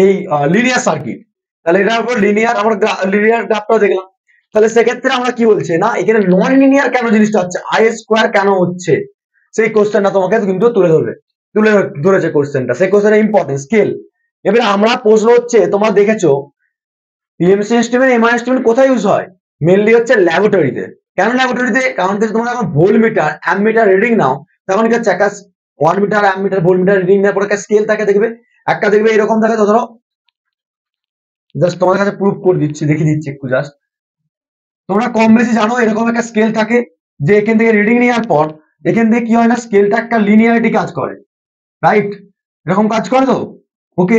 এই লিনিয়ার সার্কিট। তাহলে এটার উপর আমরা লিনিয়ার গ্রাফটাও দেখলাম। তাহলে সেক্ষেত্রে আমরা কি বলছি না, এখানে নন লিনিয়ার কেন জিনিসটা হচ্ছে, আই স্কোয়ার কেন হচ্ছে, সেই কোশ্চেনটা তোমাকে কিন্তু তুলে ধরেছে কোশ্চেনটা, সেই কোশ্চেনের ইম্পর্টেন্স স্কেল। এবারে আমরা প্রশ্ন হচ্ছে, তোমরা দেখেছো পিএমসি ইনস্ট্রুমেন্ট এমআই ইনস্ট্রুমেন্ট কোথায় ইউজ হয়, মেনলি হচ্ছে ল্যাবরেটরিতে। কেন ল্যাবরেটরিতে, কারণ তোমরা যখন ভোল্টমিটার অ্যামমিটার রিডিং নাও, তখন কি হচ্ছে একটা 1 মিটার অ্যামমিটার ভোল্টমিটার রিডিং নেওয়ার পর একটা স্কেল থাকে, দেখবে একটা দেখবে এরকম থাকে, তো ধরো জাস্ট তোমাদের কাছে প্রুফ করে দিচ্ছি, দেখিয়ে দিচ্ছি একটু জাস্ট, তোমরা কম বেশি জানো এরকম একটা স্কেল থাকে, যে এখান থেকে রিডিং নেওয়ার পর এখান থেকে কি হয় না, স্কেলটা একটা লিনিয়ারিটি কাজ করে, রাইট, এরকম কাজ করে তো, ওকে।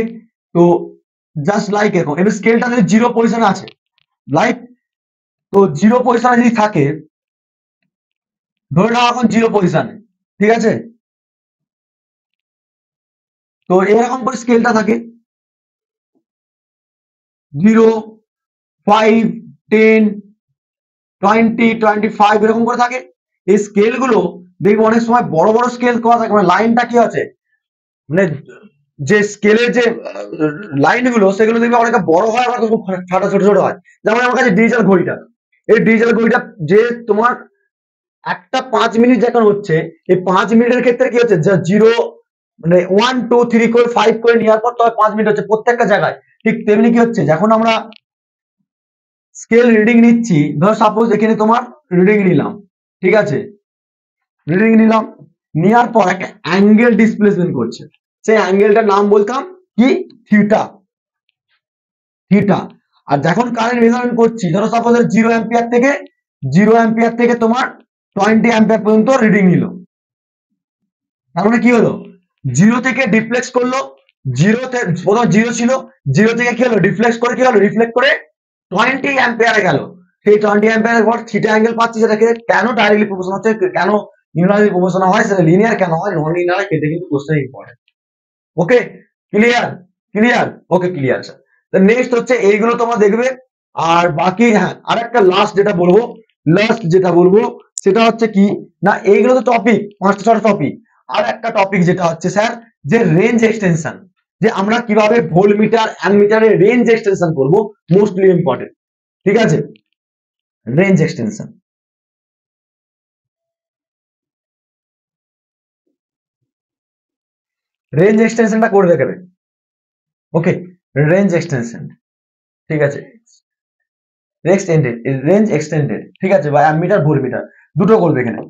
তো জাস্ট লাইক এরকম, এবার স্কেলটা যদি জিরো পজিশনে আছে, লাইক, তো জিরো পজিশনে যদি থাকে, ধরে নাও এখন জিরো পজিশনে, ঠিক আছে, তো এরকম করে স্কেলটা থাকে 0, 5, 10, 20, 25 এরকম করে থাকে। এই স্কেল গুলো দেখবে অনেক সময় বড় বড় স্কেল করা থাকে, মানে লাইনটা কি আছে, মানে যে স্কেলের যে লাইন গুলো সেগুলো দেখবে অনেক বড় হয়, আবার খুব ছোট ছোট হয়। যেমন আমার কাছে ডিজিটাল ঘড়িটা, এই ডিজিটাল ঘড়িটা যে তোমার একটা 5 মিনিট যখন হচ্ছে, এই 5 মিনিটের ক্ষেত্রে কি হচ্ছে, জিরো মানে 1, 2, 3 করে 5 করে নেওয়ার পর তবে 5 মিনিট হচ্ছে প্রত্যেকটা জায়গায়। ঠিক তেমনি কি হচ্ছে, যখন আমরা স্কেল রিডিং নিচ্ছি, ধর সাপোজ এখানে তোমার রিডিং নিলাম, ঠিক আছে, রিডিং নিলাম, নেওয়ার পর একটা অ্যাঙ্গেল ডিসপ্লেসমেন্ট করছে, সেই অ্যাঙ্গেলটার নাম বলতাম কি, থিটা, থিটা। আর যখন কারেন্ট মেজারমেন্ট করছি, ধরো সাপোজ 0 অ্যাম্পিয়ার থেকে তোমার 20 অ্যাম্পিয়ার পর্যন্ত রিডিং নিল, তার মানে কি হলো, জিরো থেকে ডিফ্লেক্স করলো, প্রথম জিরো ছিল, জিরো থেকে কি হলো, ডিফ্লেক্স করে কি হলো, রিফ্লেক্ট করে 20 অ্যাম্পিয়ারে গেল। সেই 20 অ্যাম্পিয়ারের পর থিটা অ্যাঙ্গেল পাচ্ছি, সেটাকে কেন ডাইরেক্টলি প্রপোর্শনাল হচ্ছে, কেন ইউনারি প্রপোর্শনাল হয়, সেটা লিনিয়ার কেন হয়, নন লিনিয়ার হয়, এটা কিন্তু question important. Okay, clear, okay clear sir. Next হচ্ছে এইগুলো তোমরা দেখবে। আর বাকি হ্যাঁ, আর একটা লাস্ট যেটা বলবো সেটা হচ্ছে কি না, এইগুলো তো টপিক, 5টা টপিক। আর একটা টপিক যেটা হচ্ছে স্যার, যে রেঞ্জ এক্সটেনশন, যে আমরা কিভাবে ভোল্টমিটার অ্যামমিটারের রেঞ্জ এক্সটেনশন করব, মোস্টলি ইম্পর্টেন্ট, ঠিক আছে, রেঞ্জ এক্সটেনশন। রেঞ্জ এক্সটেনশনটা করে দেখাবে, ওকে, রেঞ্জ এক্সটেনশন, ঠিক আছে, রেঞ্জ এক্সটেন্ডেড, ঠিক আছে, বা অ্যামমিটার ভোল্টমিটার দুটো করবে এখানে।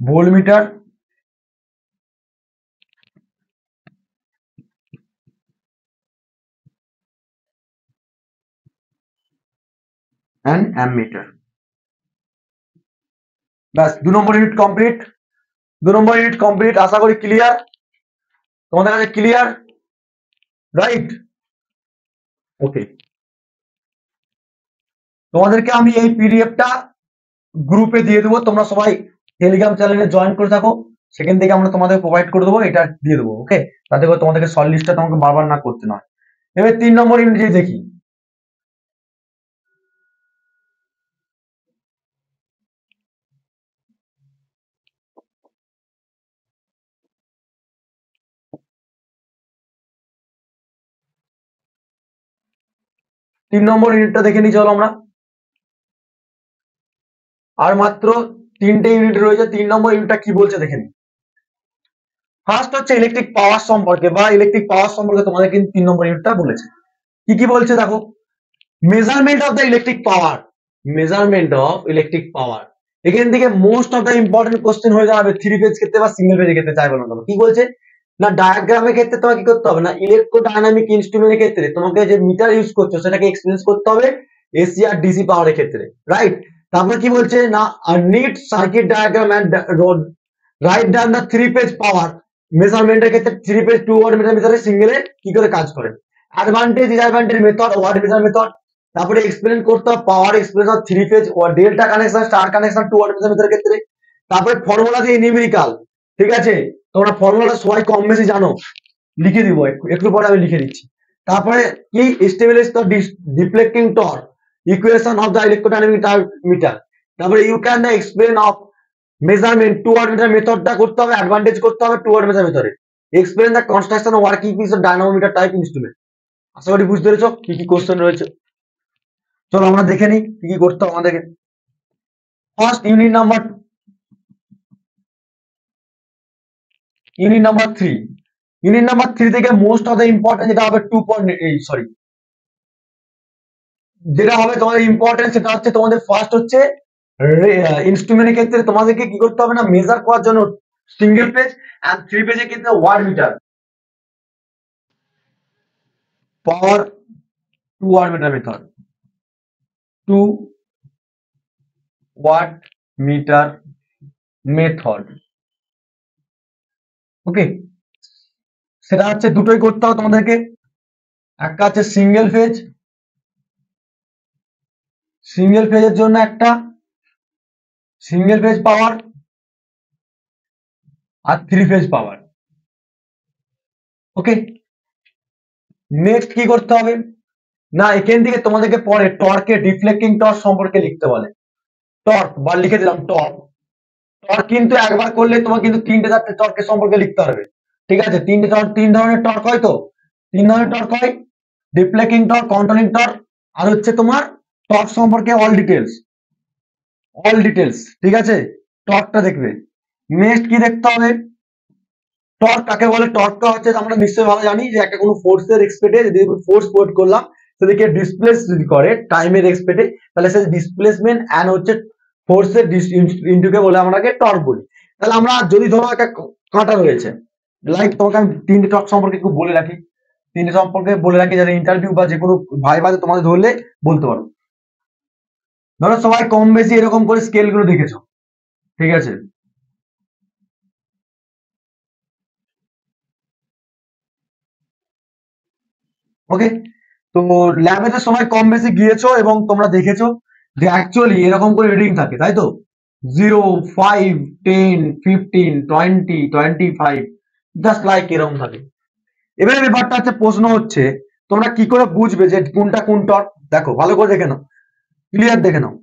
Voltmeter and ammeter. ব্যাস 2 নম্বর ইউনিট কমপ্লিট। 2 নম্বর ইউনিট কমপ্লিট, আশা করি ক্লিয়ার, তোমাদের কাছে ক্লিয়ার, রাইট? ওকে, তোমাদেরকে আমি এই পিডিএফটা গ্রুপে দিয়ে দেবো, তোমরা সবাই টেলিগ্রাম চ্যানেলে জয়েন করে থাকো, সেখান থেকে আমরা তোমাদের প্রোভাইড করে দেবো, এটা দিয়ে দেবো। ওকে, তাতে করে তোমাদেরকে সলভ লিস্টটা তোমাকে বারবার না করতে নয়। এবার 3 নম্বর ইউনিট দেখি। 3 নম্বর ইউনিটটা দেখে নিই চলো আমরা। আর মাত্র 3টে ইউনিট রয়েছে। 3 নম্বর ইউনিটটা কি বলছে দেখে নিই। ফার্স্ট হচ্ছে ইলেকট্রিক পাওয়ার সম্পর্কে, বা ইলেকট্রিক পাওয়ার সম্পর্কে তোমাদের কিন্তু 3 নম্বর ইউনিটটা বলেছে। কি কি বলছে দেখো। Measurement of the electric power, measurement of electric power. এখান থেকে most of the important question হয়ে যাবে 3 ফেজ ক্ষেত্রে বা সিঙ্গেল ফেজ ক্ষেত্রে, চাই বলো না। কি বলছে না, ডায়াগ্রামের ক্ষেত্রে তোমাকে কি করতে হবে না, ইলেকট্রোডাইনামিক ইনস্ট্রুমেন্টের ক্ষেত্রে তোমাকে যে মিটার ইউজ করছো সেটাকে এক্সপেরিয়েন্স করতে হবে এসি আর ডিসি পাওয়ারের ক্ষেত্রে, রাইট? তারপরে কি বলছে না, neat circuit diagram and write down the 3 phase power মেজারমেন্টের ক্ষেত্রে 3 ফেজ 2 ওয়াট মিটার মেথডে সিঙ্গেলে কি করে কাজ করে, advantage disadvantage method, watt meter method. তারপরে এক্সপ্লেন করতে হবে পাওয়ার এক্সপ্রেশন অফ 3 ফেজ ও delta connection, star connection 2 watt meter মেথডের ক্ষেত্রে। তারপরে ফর্মুলা দিয়ে নিউমেরিক্যাল, ঠিক আছে? তোমরা ফর্মুলাটা সবাই কম বেশি জানো, লিখে দিব একটু পরে, আমি লিখে দিচ্ছি। তারপরে কি, stabilise the deflecting torque, equation of the electrodynamic meter. তারপরে you can explain of measurement 2 watt meter মেথডটা করতে হবে, অ্যাডভান্টেজ করতে হবে 2 ওয়াট মিটার মেথডে। Explain the construction working piece of dynamometer type instrument. আশা করি বুঝতে পেরেছো কি কি কোশ্চেন রয়েছে। চলো আমরা দেখে নিই কি কি করতে হবে আমাদেরকে। First unit number 3। Unit number 3 থেকে মোস্ট অফ দ্য ইম্পর্টেন্ট যেটা হবে 2.8, সরি, যেটা হবে তোমাদের ইম্পর্টেন্ট সেটা হচ্ছে তোমাদের ফার্স্ট হচ্ছে ইনস্ট্রুমেন্টের ক্ষেত্রে তোমাদেরকে কি করতে হবে না, মেজার করার জন্য সিঙ্গেল পেজ এন্ড 3 পেজের ক্ষেত্রে watt meter power 2 watt meter method, 2 watt meter method. Okay, সেটা হচ্ছে দুটোই করতে হবে তোমাদেরকে। একটা হচ্ছে সিঙ্গেল ফেজ, সিঙ্গেল ফেজের জন্য একটা সিঙ্গেল ফেজ পাওয়ার আর 3 ফেজ পাওয়ার। ওকে, নেক্সট কি করতে হবে না, এখান থেকে তোমাদেরকে পরে টর্কের ডিফ্লেক্টিং টর্ক সম্পর্কে লিখতে বলে। টর্ক বা লিখে দিলাম টর্ক। টর্ক কিন্তু একবার করলে তোমার কিন্তু 3টে 4টে টর্কের সম্পর্কে লিখতে হবে, ঠিক আছে? 3 ধরনের টর্ক হয়, তো 3 ধরনের টর্ক হয়, ডিফ্লেক্টিং টর্ক, কন্ট্রোলিং টর্ক, আর হচ্ছে তোমার টর্ক সম্পর্কে অল ডিটেলস, ঠিক আছে? টর্কটা দেখবে। নেক্সট কি দেখতে হবে, টর্ক কাকে বলে। টর্কটা হচ্ছে আমরা নিশ্চয়ই ভালো জানি যে একটা কোনো ফোর্সের রেসপেক্টে যদি ফোর্স প্রয়োগ করলাম সেদিকে ডিসপ্লেস যদি করে টাইমের রেসপেক্টে, তাহলে সে ডিসপ্লেসমেন্ট এন্ড হচ্ছে ফোর্সের ইনটুকে বলে আমরাকে টর্ক বলি। তাহলে আমরা যদি ধরো একটা কাঁটা রয়েছে, লাইক তোমাকে আমি 3টে টর্ক সম্পর্কে একটু বলে রাখি, 3টে সম্পর্কে বলে রাখি যাতে ইন্টারভিউ বা যে কোনো ভাইভাতে তোমাদের ধরলে বলতে পারো। ধরো সবাই কম বেশি এরকম করে স্কেল গুলো দেখেছো, ঠিক আছে? ওকে, তো ল্যাবে তো সময় কম বেশি গিয়েছো এবং তোমরা দেখেছো যে অ্যাকচুয়ালি এরকম করে রিডিং থাকে, তাই তো? 0, 5, 10, 15, 20, 25, জাস্ট লাইক এরকম থাকে। এবারে ব্যাপারটা হচ্ছে, প্রশ্ন হচ্ছে তোমরা কি করে বুঝবে যে কোনটা কোন টর্ক? দেখো ভালো করে দেখে নাও, ক্লিয়ার দেখে নাও।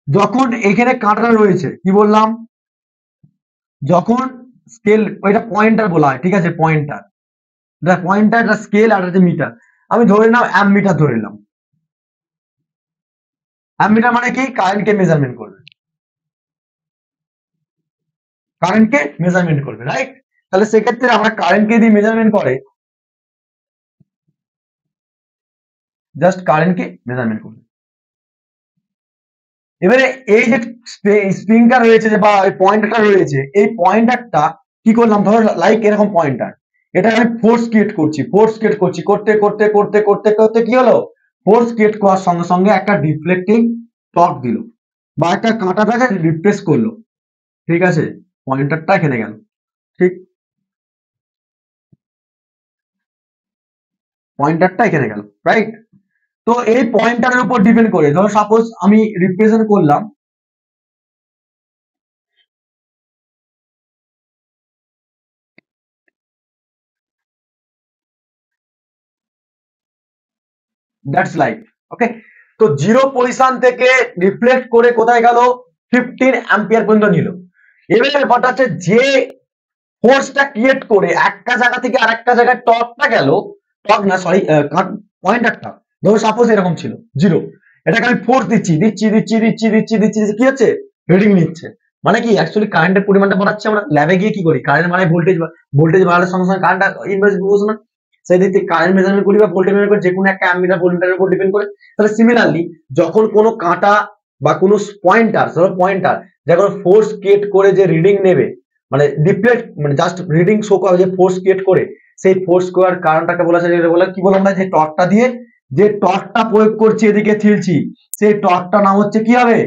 যখন এখানে কাঁটা রয়েছে, কি বললাম, যখন স্কেল, ওইটা পয়েন্টার বলা হয়, ঠিক আছে? পয়েন্টার, পয়েন্টার, স্কেল আর হচ্ছে মিটার। আমি ধরে নাও অ্যামমিটার ধরে নিলাম। অ্যামমিটার মানে কি, কারেন্টকে মেজারমেন্ট করবে, কারেন্টকে মেজারমেন্ট করবে, রাইট? তাহলে সেক্ষেত্রে আমরা কারেন্টকে যদি মেজারমেন্ট করে, জাস্ট কারেন্টকে মেজারমেন্ট করবে। এবারে এই যে স্প্রিংটা রয়েছে যে বা পয়েন্টারটা রয়েছে, এই পয়েন্টারটা কি করলাম, ধরো লাইক এরকম পয়েন্টার, এটা আমি ফোর্স ক্রিয়েট করছি, করতে করতে করতে করতে করতে কি হলো, ফোর্স ক্রিয়েট করার সঙ্গে সঙ্গে একটা ডিফ্লেক্টিং টর্ক দিল বা একটা কাঁটাটাকে রিপ্লেস করলো। ঠিক আছে, পয়েন্টারটা এখানে গেল, ঠিক, পয়েন্টারটা এখানে গেল, রাইট। তো এই পয়েন্টারের উপর ডিপেন্ড করে ধরো সাপোজ আমি রিপ্রেজেন্ট করলাম দ্যাটস লাইক, ওকে। তো জিরো পজিশন থেকে রিফ্লেক্ট করে কোথায় গেল, 15 অ্যাম্পিয়ার পর্যন্ত নিল। এবারে ব্যাপারটা হচ্ছে যে ফোর্সটা ক্রিয়েট করে একটা জায়গা থেকে আরেকটা জায়গায় টর্কটা গেল, টর্ক না সরি পয়েন্টারটা ধরো সাপোজ এরকম ছিল জিরো, এটাকে আমি ফোর্স দিচ্ছি দিচ্ছি দিচ্ছি দিচ্ছি দিচ্ছি দিচ্ছি কি হচ্ছে, রিডিং নিচ্ছে। মানে কি অ্যাকচুয়ালি কারেন্টের পরিমাণটা বাড়াচ্ছে, আমরা ল্যাবে গিয়ে কি করি, কারেন্ট মানে ভোল্টেজ বাড়ানোর সঙ্গে সঙ্গে কারেন্ট ইনভার্স প্রপোর্শনাল, সেই দিক থেকে কারেন্ট মেজারমেন্ট করি বা ভোল্টেজ মেজার করি, যে কোনো একটা অ্যাম্পিয়ার ভোল্টের উপর ডিপেন্ড করে। তাহলে সিমিলারলি যখন কোনো কাঁটা বা কোনো পয়েন্টার, ধরো পয়েন্টার যখন ফোর্স ক্রিয়েট করে যে রিডিং নেবে, মানে ডিফ্লেক্ট মানে জাস্ট রিডিং শো করে যে ফোর্স ক্রিয়েট করে, সেই ফোর্স করার কারণটাকে বলা যায়, বলে কি বললাম না, যে টর্কটা দিয়ে যে টর্কটা প্রয়োগ করছি এদিকে ঠেলছি, সেই টর্কটা নাম হচ্ছে কি হবে,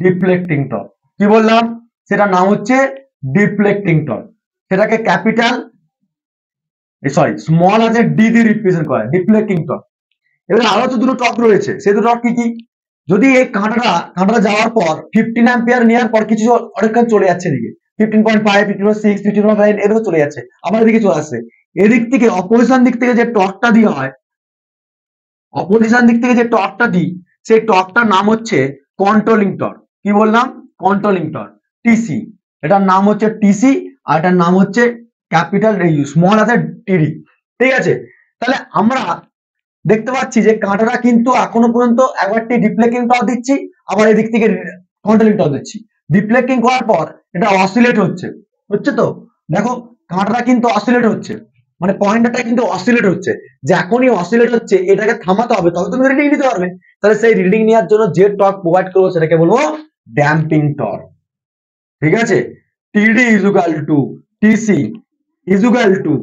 ডিফ্লেক্টিং টর্ক। কি বললাম, সেটা নাম হচ্ছে ডিফ্লেক্টিং টর্ক। সেটাকে ক্যাপিটাল সরি স্মল আছে ডি দিয়ে রিপ্রেজেন্ট করা হয়, ডিফ্লেক্টিং টর্ক। এবার আরো তো দুটো টর্ক রয়েছে, সেই দুটো টর্ক কি কি, যদি এই কাঁটাটা যাওয়ার পর 15 অ্যাম্পিয়ার নেওয়ার পর কিছু অনেকক্ষণ চলে যাচ্ছে এদিকে 15.5 15.6 15.9 এদিকে চলে যাচ্ছে, আবার এদিকে চলে আসছে, এদিক থেকে অপোজিশন দিক থেকে যে টর্কটা দেওয়া হয়, অপোজিশন দিক থেকে যে টর্কটা দিই, সেই টর্কটার নাম হচ্ছে কন্ট্রোলিং টর্ক। কি বললাম, কন্ট্রোলিং টর্ক, টিসি। এটার নাম হচ্ছে টিসি, আর এটার নাম হচ্ছে ক্যাপিটাল স্মল আছে টিডি। ঠিক আছে, তাহলে আমরা দেখতে পাচ্ছি যে কাঁটাটা কিন্তু এখনো পর্যন্ত একবারটি ডিফ্লেক্টিং টর্ক দিচ্ছি, আবার এদিক থেকে কন্ট্রোলিং টর্ক দিচ্ছি। ডিফ্লেক্টিং করার পর এটা অসিলেট হচ্ছে, হচ্ছে তো, দেখো কাঁটাটা কিন্তু অসিলেট হচ্ছে, মানে পয়েন্টারটা কিন্তু অসিলেট হচ্ছে, যে এখনই অসিলেট হচ্ছে এটাকে থামাতে হবে, তবে তুমি রিডিং নিতে পারবে। তাহলে সেই রিডিং নেওয়ার জন্য যে টর্ক প্রোভাইড করবো সেটাকে বলবো ড্যাম্পিং টর্ক। ঠিক আছে, TD is equal to TC is equal to,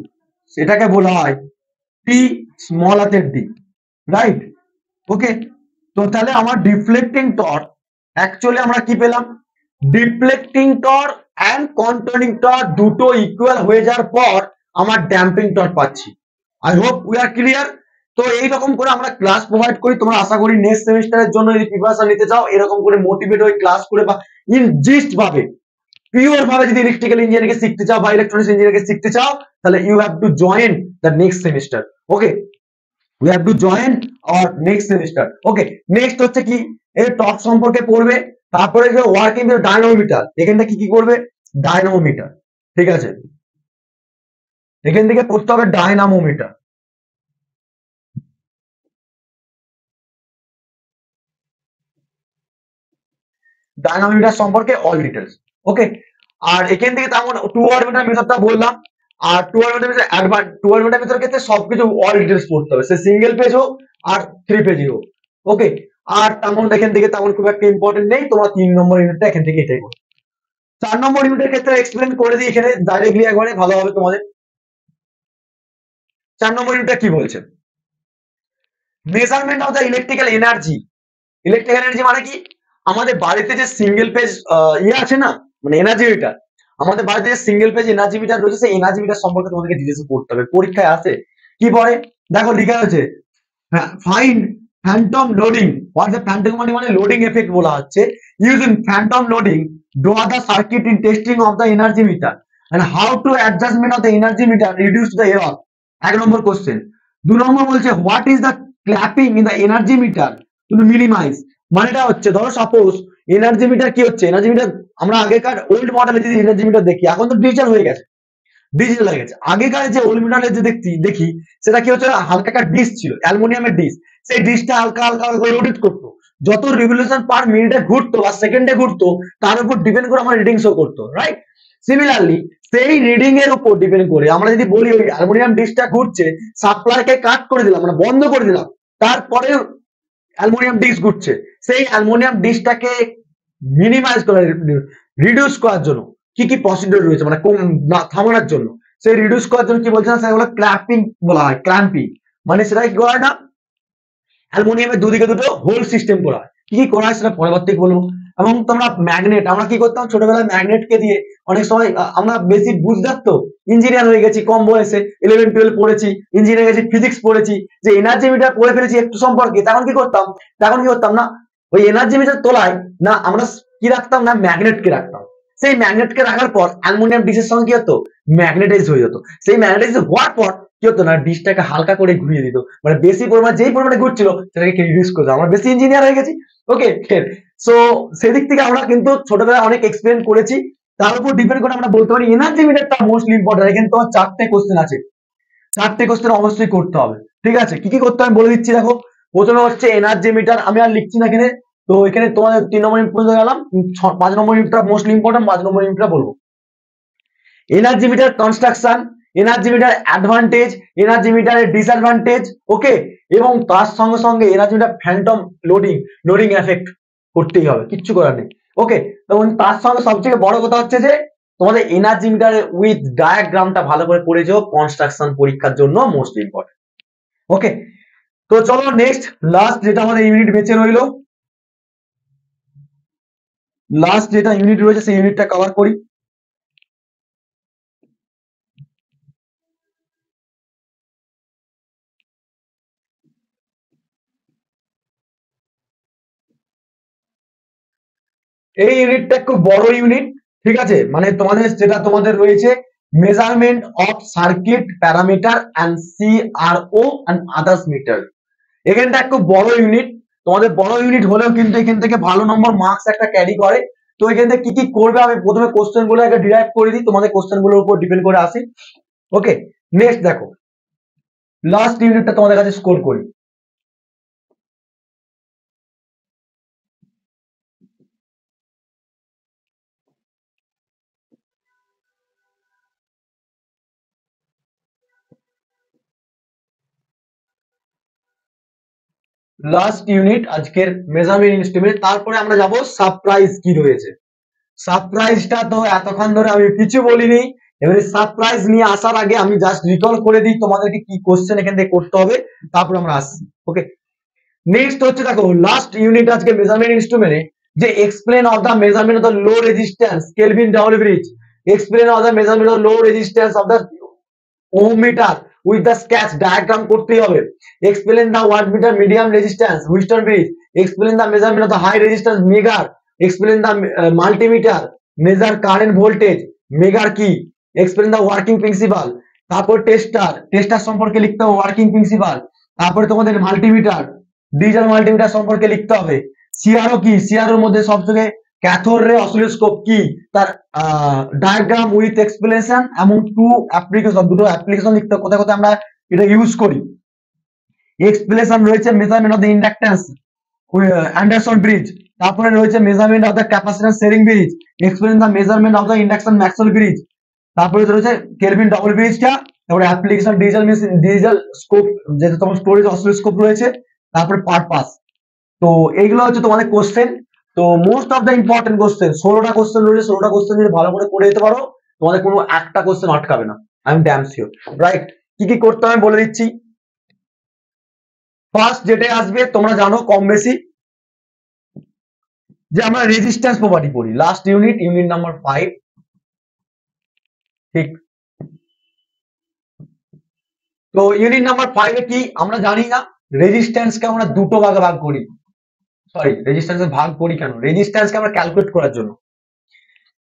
সেটাকে বলা হয় টি স্মল হাতের ডি, রাইট, ওকে। তো তাহলে আমার ডিফ্লেক্টিং টর্ক অ্যাকচুয়ালি আমরা কি পেলাম, deflecting torque and controlling torque দুটো ইকুয়াল হয়ে যাওয়ার পর আমার ড্যাম্পিং টর্ক পাচ্ছি। I hope we are clear. তো এইরকম করে আমরা ক্লাস প্রোভাইড করি, তোমরা আশা করি নেক্সট সেমিস্টারের জন্য যদি প্রিপারেশন নিতে চাও, এরকম করে মোটিভেট হয়ে ক্লাস করে বা ইন জিস্ট ভাবে পিওর ভাবে যদি ইলেকট্রিক্যাল ইঞ্জিনিয়ারিং শিখতে চাও বা ইলেকট্রনিক্স ইঞ্জিনিয়ারিং শিখতে চাও, তাহলে you have to join the next semester. Okay, we have to join our next semester. Okay, next হচ্ছে কি, এই টর্ক সম্পর্কে পড়বে, তারপরে যে ওয়ার্কিং ডায়নামোমিটার, এখানটা কি কি করবে, ডায়নামোমিটার। ঠিক আছে, এখান থেকে পড়তে হবে ডায়নামোমিটার, ডায়নামোমিটার সম্পর্কে অল ডিটেলস। ওকে, আর এখান থেকে তেমন টু ওয়াট মিটার মেথডটা বললাম, আর two watt meter method advance, two watt meter মেথডের ক্ষেত্রে সবকিছু অল ডিটেলস পড়তে হবে, সে সিঙ্গেল পেজ হোক আর 3 পেজই হোক। ওকে, আর তেমন এখান থেকে তেমন খুব একটা ইম্পর্টেন্ট নেই, তোমরা 3 নম্বর ইউনিটটা এখান থেকে এটাই করো। 4 নম্বর ইউনিটের ক্ষেত্রে এক্সপ্লেন করে দিই এখানে ডাইরেক্টলি একবারে, ভালো হবে তোমাদের। 4 নম্বর ইউনিটটা কি বলছে, measurement of the electrical energy. Electrical energy মানে কি, আমাদের বাড়িতে যে সিঙ্গেল পেজ ইয়ে আছে না, মানে এনার্জি মিটার, আমাদের বাড়িতে যে সিঙ্গেল পেজ এনার্জি মিটার রয়েছে, সেই এনার্জি মিটার সম্পর্কে তোমাদেরকে ডিটেইলস পড়তে হবে, পরীক্ষায় আসে কি পড়ে, দেখো লেখা আছে find Phantom loading, what the Phantom মানে লোডিং এফেক্ট বলা হচ্ছে, using Phantom loading draw the circuit in testing of the energy meter and how to adjustment of the energy meter reduce the error। 1 number question. 2 number বলছে what is the clapping in the energy meter to minimise, মানেটা হচ্ছে ধরো suppose energy meter কি হচ্ছে, energy meter আমরা আগেকার old মডেলে যদি এনার্জি মিটার দেখি, এখন তো ডিজিটাল হয়ে গেছে, ডিজিটাল হয়ে গেছে, আগেকার যে ওল্ড মিটারে যে দেখি সেটা কি হচ্ছে, হালকা একটা ডিস্ক ছিল, অ্যালুমিনিয়ামের ডিস্ক, সেই ডিস্কটা হালকা হালকা করে রোটেট করতো, যত রিভলিউশন পার মিনিটে ঘুরতো বা সেকেন্ডে ঘুরতো তার উপর ডিপেন্ড করে আমার রিডিং শো করতো, রাইট। সিমিলারলি সেই রিডিং এর উপর ডিপেন্ড করে আমরা যদি বলি ওই অ্যালুমিনিয়াম ডিস্কটা ঘুরছে, সাপ্লাইকে কাট করে দিলাম, মানে বন্ধ করে দিলাম, তারপরে অ্যালুমিনিয়াম ডিস্ক ঘুরছে, সেই অ্যালুমিনিয়াম ডিস্কটাকে মিনিমাইজ করার, রিডিউস করার জন্য কি কি প্রসিডিউর রয়েছে, মানে কম না থামানোর জন্য, সেই রিডিউস করার জন্য কি বলছে না, সেগুলো ক্ল্যাম্পিং বলা হয়, ক্ল্যাম্পিং। মানে সেটা কি করা হয় না, অ্যালুমিনিয়ামের দুদিকে দুটো হোল সিস্টেম করা হয়। কি কি করা হয় সেটা পরবর্তী বলবো। এবং তোমরা ম্যাগনেট, আমরা কি করতাম ছোটবেলায় ম্যাগনেটকে দিয়ে অনেক সময় আমরা বেসিক বুঝতাম তো, ইঞ্জিনিয়ার হয়ে গেছি কম বয়সে, 11-12 পড়েছি, ইঞ্জিনিয়ার গেছি, ফিজিক্স পড়েছি, যে এনার্জি মিটার পড়ে ফেলেছি একটু সম্পর্কে, তখন কি করতাম না, ওই এনার্জি মিটার তোলায় না আমরা কি রাখতাম না, ম্যাগনেটকে রাখতাম। সেই ম্যাগনেটকে রাখার পর অ্যালুমিনিয়াম ডিসের সঙ্গে কি হতো, ম্যাগনেটাইজ হয়ে যেত। সেই ম্যাগনেটাইজ হওয়ার পর কি হতো না, ডিসটাকে হালকা করে ঘুরিয়ে দিত, মানে বেশি পরিমাণ যেই পরিমাণে ঘুরছিল সেটাকে রিডিউস করতো, আমরা বেশি ইঞ্জিনিয়ার হয়ে গেছি। ওকে, সো সেদিক থেকে আমরা কিন্তু ছোটবেলায় অনেক এক্সপ্লেন করেছি। তার উপর ডিপেন্ড করে আমরা বলতে পারি এনার্জি মিটারটা মোস্টলি ইম্পর্টেন্ট। এখানে তোমার 4টে কোশ্চেন আছে, 4টে কোশ্চেন অবশ্যই করতে হবে। ঠিক আছে, কি কি করতে হবে বলে দিচ্ছি দেখো। প্রথমে হচ্ছে এনার্জি মিটার, আমি আর লিখছি না এখানে। তো এখানে তোমাদের 3 নম্বর ইউনিট পর্যন্ত গেলাম, 5 নম্বর ইউনিটটা মোস্টলি ইম্পর্টেন্ট, 5 নম্বর ইউনিটটা বলবো। Energy meter construction, energy meter advantage, energy মিটারের ডিসঅ্যাডভান্টেজ, ওকে, এবং তার সঙ্গে সঙ্গে energy meter Phantom loading effect করতেই হবে, কিচ্ছু করার নেই। ওকে, এবং তার সঙ্গে সবথেকে বড় কথা হচ্ছে যে তোমাদের এনার্জি মিটারের উইথ ডায়াগ্রামটা ভালো করে করে যাও, কনস্ট্রাকশন পরীক্ষার জন্য মোস্ট ইম্পর্টেন্ট। ওকে, তো চলো নেক্সট, লাস্ট যেটা আমাদের ইউনিট বেঁচে রইলো, লাস্ট যেটা ইউনিট রয়েছে সেই ইউনিটটা কভার করি। এই ইউনিটটা খুব বড় ইউনিট। ঠিক আছে, মানে তোমাদের রয়েছে measurement of circuit parameter and CRO and others meter. এখানটা খুব বড় ইউনিট। তোমাদের বড় ইউনিট হলেও কিন্তু এখান থেকে ভালো নম্বর মার্কস একটা ক্যারি করে। তো এখান থেকে কি কি করবে আমি প্রথমে কোশ্চেন গুলো আগে ডিরাইভ করে দিই, তোমাদের কোশ্চেন গুলোর উপর ডিপেন্ড করে আসি। ওকে, নেক্সট দেখো, লাস্ট ইউনিটটা তোমাদের কাছে স্কোর করি। লাস্ট ইউনিট আজকের মেজারমেন্ট ইনস্ট্রুমেন্ট, তারপরে আমরা যাব সারপ্রাইজ কি রয়েছে। সারপ্রাইজটা তো এতক্ষণ ধরে আমি কিছু বলিনি, এবারে সারপ্রাইজ নিয়ে আসার আগে আমি জাস্ট রিকল করে দিই তোমাদেরকে কি কোশ্চেন এখান থেকে করতে হবে, তারপর আমরা আসছি। ওকে, নেক্সট হচ্ছে দেখো লাস্ট ইউনিট আজকে মেজারমেন্ট ইনস্ট্রুমেন্টে, যে explain of the measurement of the low resistance Kelvin double bridge, explain of the measurement of low resistance of the ohm meter with the sketch diagram করতেই হবে। Explain the watt meter medium resistance Wheatstone bridge, explain the measurement of the high resistance megger, explain the multimeter measure current voltage megger কি, explain the working principle, তারপর tester সম্পর্কে লিখতে হবে working principal, তারপরে তোমাদের multimeter, digital multimeter সম্পর্কে লিখতে হবে। সিআরও কি, সিআরওর মধ্যে সবথেকে ক্যাথোড রে অসিলোস্কোপ কি, তার ডায়াগ্রাম উইথ এক্সপ্লেনেশন এবং দুটো অ্যাপ্লিকেশন লিখতে হবে, কোথায় কোথায় আমরা এটা ইউজ করি। এক্সপ্লেনেশন রয়েছে measurement of the inductance Anderson bridge, তারপরে রয়েছে measurement of the capacitance sharing bridge, explain the measurement of the induction Maxwell bridge, তারপরে রয়েছে কেলভিন ডবল ব্রিজটা, তারপরে অ্যাপ্লিকেশন ডিজিটাল স্কোপ, যেটা তোমার স্টোরেজ অসিলোস্কোপ রয়েছে, তারপরে পারপাস। তো এইগুলো হচ্ছে তোমাদের কোশ্চেন। তো most of the important question, 16টা কোশ্চেন রয়েছে, 16টা কোশ্চেন যদি ভালো করে করে যেতে পারো তোমাদের কোনো একটা কোশ্চেন আটকাবে না, I am damn sure. Right, কি কি করতে হবে বলে দিচ্ছি। ফার্স্ট যেটা আসবে তোমরা জানো কম বেশি, যে আমরা রেজিস্ট্যান্স প্রপার্টি পড়ি লাস্ট ইউনিট নাম্বার 5। ঠিক, তো ইউনিট নাম্বার 5 এ কি আমরা জানি না, রেজিস্ট্যান্সকে আমরা দুটো ভাগে ভাগ করি, সরি রেজিস্ট্যান্সে ভাগ করি কেন, রেজিস্ট্যান্সকে আমরা ক্যালকুলেট করার জন্য।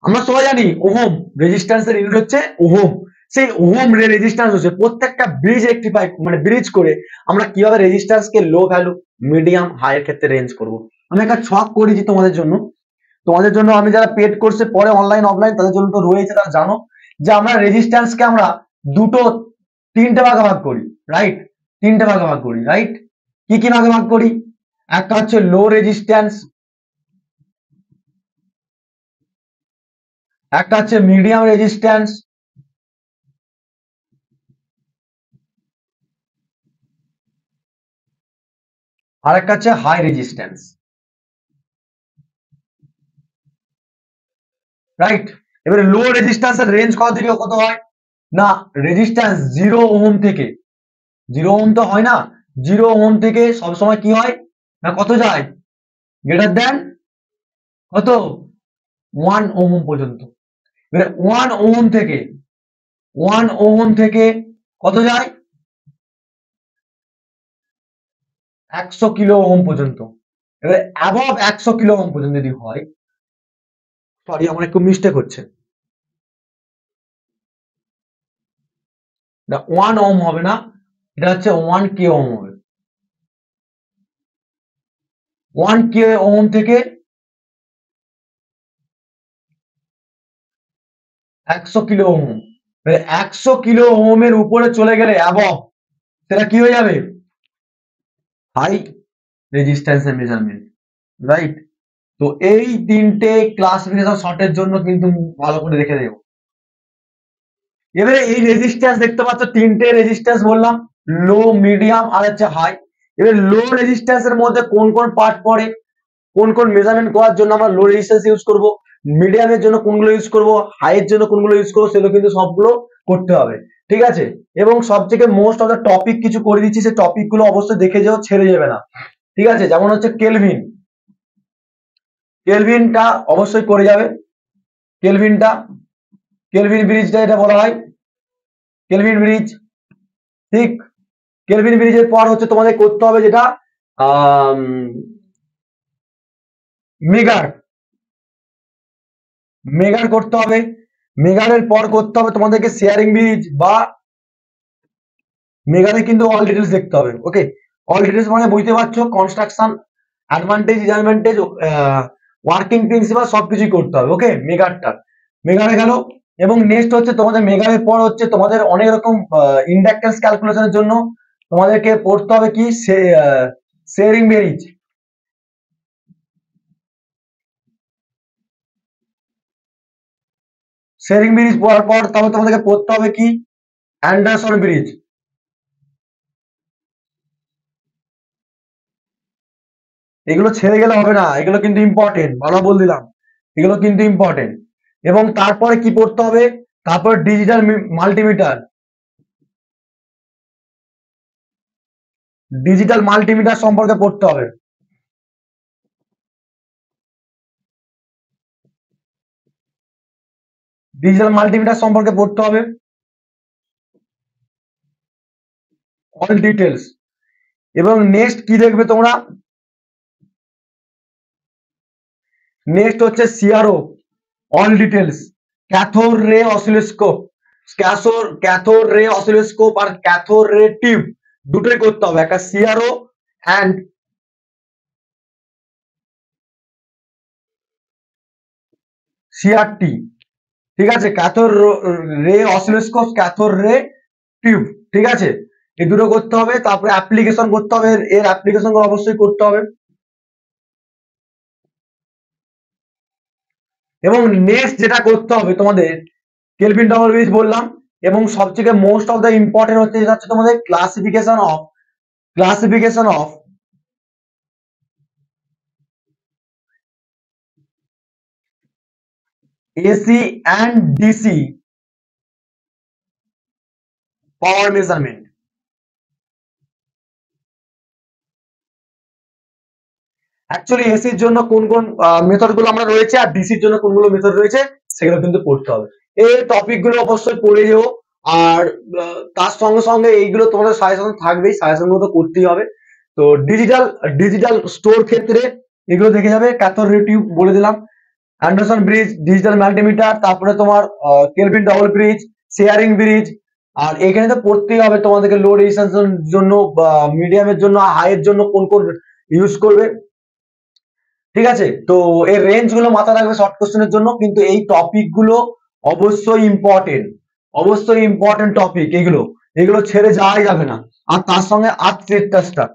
আমরা সবাই জানি ওহম রেজিস্ট্যান্সের ইউনিট হচ্ছে ওহম। সেই ওহম রেজিস্ট্যান্স হচ্ছে প্রত্যেকটা ব্রিজ রেকটিফাই, মানে ব্রিজ করে আমরা কিভাবে রেজিস্ট্যান্সকে লো ভ্যালু মিডিয়াম হাই এর ক্ষেত্রে রেঞ্জ করব। আমি একটা ছক করেছি তোমাদের জন্য আমি যারা পেড কোর্সে পড়ে অনলাইন অফলাইন তাদের জন্য তো রয়েছে, তারা জানো যে আমরা রেজিস্ট্যান্সকে আমরা দুটো তিনটে ভাগে ভাগ করি। রাইট, তিনটে ভাগে ভাগ করি। রাইট, কি কি ভাগে ভাগ করি, একটা হচ্ছে লো রেজিস্ট্যান্স, একটা হচ্ছে মিডিয়াম রেজিস্ট্যান্স, আর একটা হচ্ছে হাই রেজিস্ট্যান্স। রাইট। এবারে লো রেজিস্ট্যান্সের রেঞ্জ কত থেকে কত হয় না, রেজিস্ট্যান্স 0 ওহম থেকে, 0 ওহম তো হয় না, 0 ওহম থেকে সবসময় কি হয় না কত যায়, গ্রেটার দ্যান কত 1 ওহম পর্যন্ত। এবারে 1 ওহম থেকে, 1 ওহম থেকে কত যায় 100 কিলো ওহম পর্যন্ত। এবারে অ্যাবভ 100 কিলো ওহম পর্যন্ত যদি হয়, সরি আমার একটু মিস্টেক হচ্ছে, না 1 ওহম হবে না, এটা হচ্ছে 1 কে ওহম হবে। 1 কে ওহম থেকে 100 কিলো ওহম, 100 কিলো ওহমের উপরে চলে গেলে অ্যাবভ, সেটা কি হয়ে যাবে, হাই রেজিস্ট্যান্স মেজারমেন্ট, রাইট। তো এই তিনটে ক্লাসিফিকেশন শর্টের জন্য কিন্তু ভালো করে দেখে দেবো। এবারে এই রেজিস্ট্যান্স দেখতে পাচ্ছ, তিনটে রেজিস্ট্যান্স বললাম, লো, মিডিয়াম আর হচ্ছে হাই। এবার লো রেজিস্ট্যান্স এর মধ্যে কোন কোন পার্ট পড়ে, কোন কোন মেজারমেন্ট করার জন্য আমরা লো রেজিস্ট্যান্স ইউজ করব, মিডিয়ামের জন্য কোনগুলো ইউজ করব, হাই এর জন্য কোনগুলো ইউজ করব, সেগুলো কিন্তু সবগুলো করতে হবে, ঠিক আছে। এবং সবথেকে মোস্ট অফ দ্য টপিক কিছু করে দিচ্ছি, সেই টপিক গুলো অবশ্যই দেখে যাও, ছেড়ে যাবে না, ঠিক আছে। যেমন হচ্ছে কেলভিন, কেলভিনটা অবশ্যই করে যাবে, কেলভিনটা, কেলভিন ব্রিজটা এটা বলা হয়, কেলভিন ব্রিজ, ঠিক। কেলভিন ব্রিজের পর হচ্ছে তোমাদের করতে হবে যেটা মেগার, মেগার করতে হবে। মেগারের পর করতে হবে তোমাদেরকে শেয়ারিং ব্রিজ, বা মেগারে কিন্তু অল ডিটেলস দেখতে হবে, ওকে। অল ডিটেলস মানে বুঝতে পারছো, construction, advantage, disadvantage, working principal সবকিছুই করতে হবে, ওকে। মেগারটা, মেগারে গেল। এবং নেক্সট হচ্ছে তোমাদের মেগারের পর হচ্ছে তোমাদের অনেক রকম ইন্ডাকটেন্স ক্যালকুলেশনের জন্য তোমাদেরকে পড়তে হবে কি, শেয়ারিং ব্রিজ, শেয়ারিং ব্রিজ পড়ার পর তারপর তোমাদেরকে পড়তে হবে কি, অ্যান্ডারসন ব্রিজ। এগুলো ছেড়ে গেলে হবে না, এগুলো কিন্তু ইম্পর্টেন্ট, ভালো বল দিলাম, এগুলো কিন্তু ইম্পর্টেন্ট। এবং তারপরে কি পড়তে হবে, তারপর ডিজিটাল মাল্টিমিটার, ডিজিটাল মাল্টিমিটার সম্পর্কে পড়তে হবে। ডিজিটাল মাল্টিমিটার সম্পর্কে পড়তে হবে, অল ডিটেলস। এবং নেক্সট কি দেখবে তোমরা, নেক্সট হচ্ছে CRO, all details, cathode ray oscilloscope, cathode ray oscilloscope আর ক্যাথোড রে টিউব দুটোই করতে হবে, একটা সিআরও অ্যান্ড সিআরটি, ঠিক আছে। Cathode ray oscilloscope, cathode ray tube, ঠিক আছে। এই দুটো করতে হবে, তারপরে অ্যাপ্লিকেশন করতে হবে, এর অ্যাপ্লিকেশন অবশ্যই করতে হবে। এবং নেক্সট যেটা করতে হবে তোমাদের, কেলভিন ডবল ব্রিজ বললাম, এবং সবথেকে মোস্ট অফ দ্য ইম্পর্টেন্ট হচ্ছে যেটা হচ্ছে তোমাদের classification of AC and DC power measurement. Actually এসির জন্য কোন কোন মেথড গুলো আমরা রয়েছে, আর ডিসির জন্য কোনগুলো মেথড রয়েছে, সেগুলো কিন্তু পড়তে হবে। এই টপিক গুলো অবশ্যই পড়ে যেও। আর তার সঙ্গে সঙ্গে এইগুলো তোমাদের সাজেশন থাকবেই, সাজেশন গুলো তো করতেই হবে। তো ডিজিটাল ডিজিটাল স্টোর ক্ষেত্রে এগুলো দেখে যাবে, ক্যাথোড রে টিউব বলে দিলাম, অ্যান্ডারসন ব্রিজ, ডিজিটাল মাল্টিমিটার, তারপরে তোমার Kelvin double bridge, Schering bridge. আর এখানে তো পড়তেই হবে তোমাদেরকে লো রেজিস্ট্যান্সের জন্য বা মিডিয়ামের জন্য, হাই এর জন্য কোন কোন ইউজ করবে, ঠিক আছে। তো এর রেঞ্জ গুলো মাথায় রাখবে শর্ট কোশ্চেনের জন্য, কিন্তু এই টপিক গুলো অবশ্যই ইম্পর্টেন্ট, অবশ্যই ইম্পর্টেন্ট টপিক এগুলো, এগুলো ছেড়ে যাওয়াই যাবে না। আর তার সঙ্গে আর্থ টেস্টার,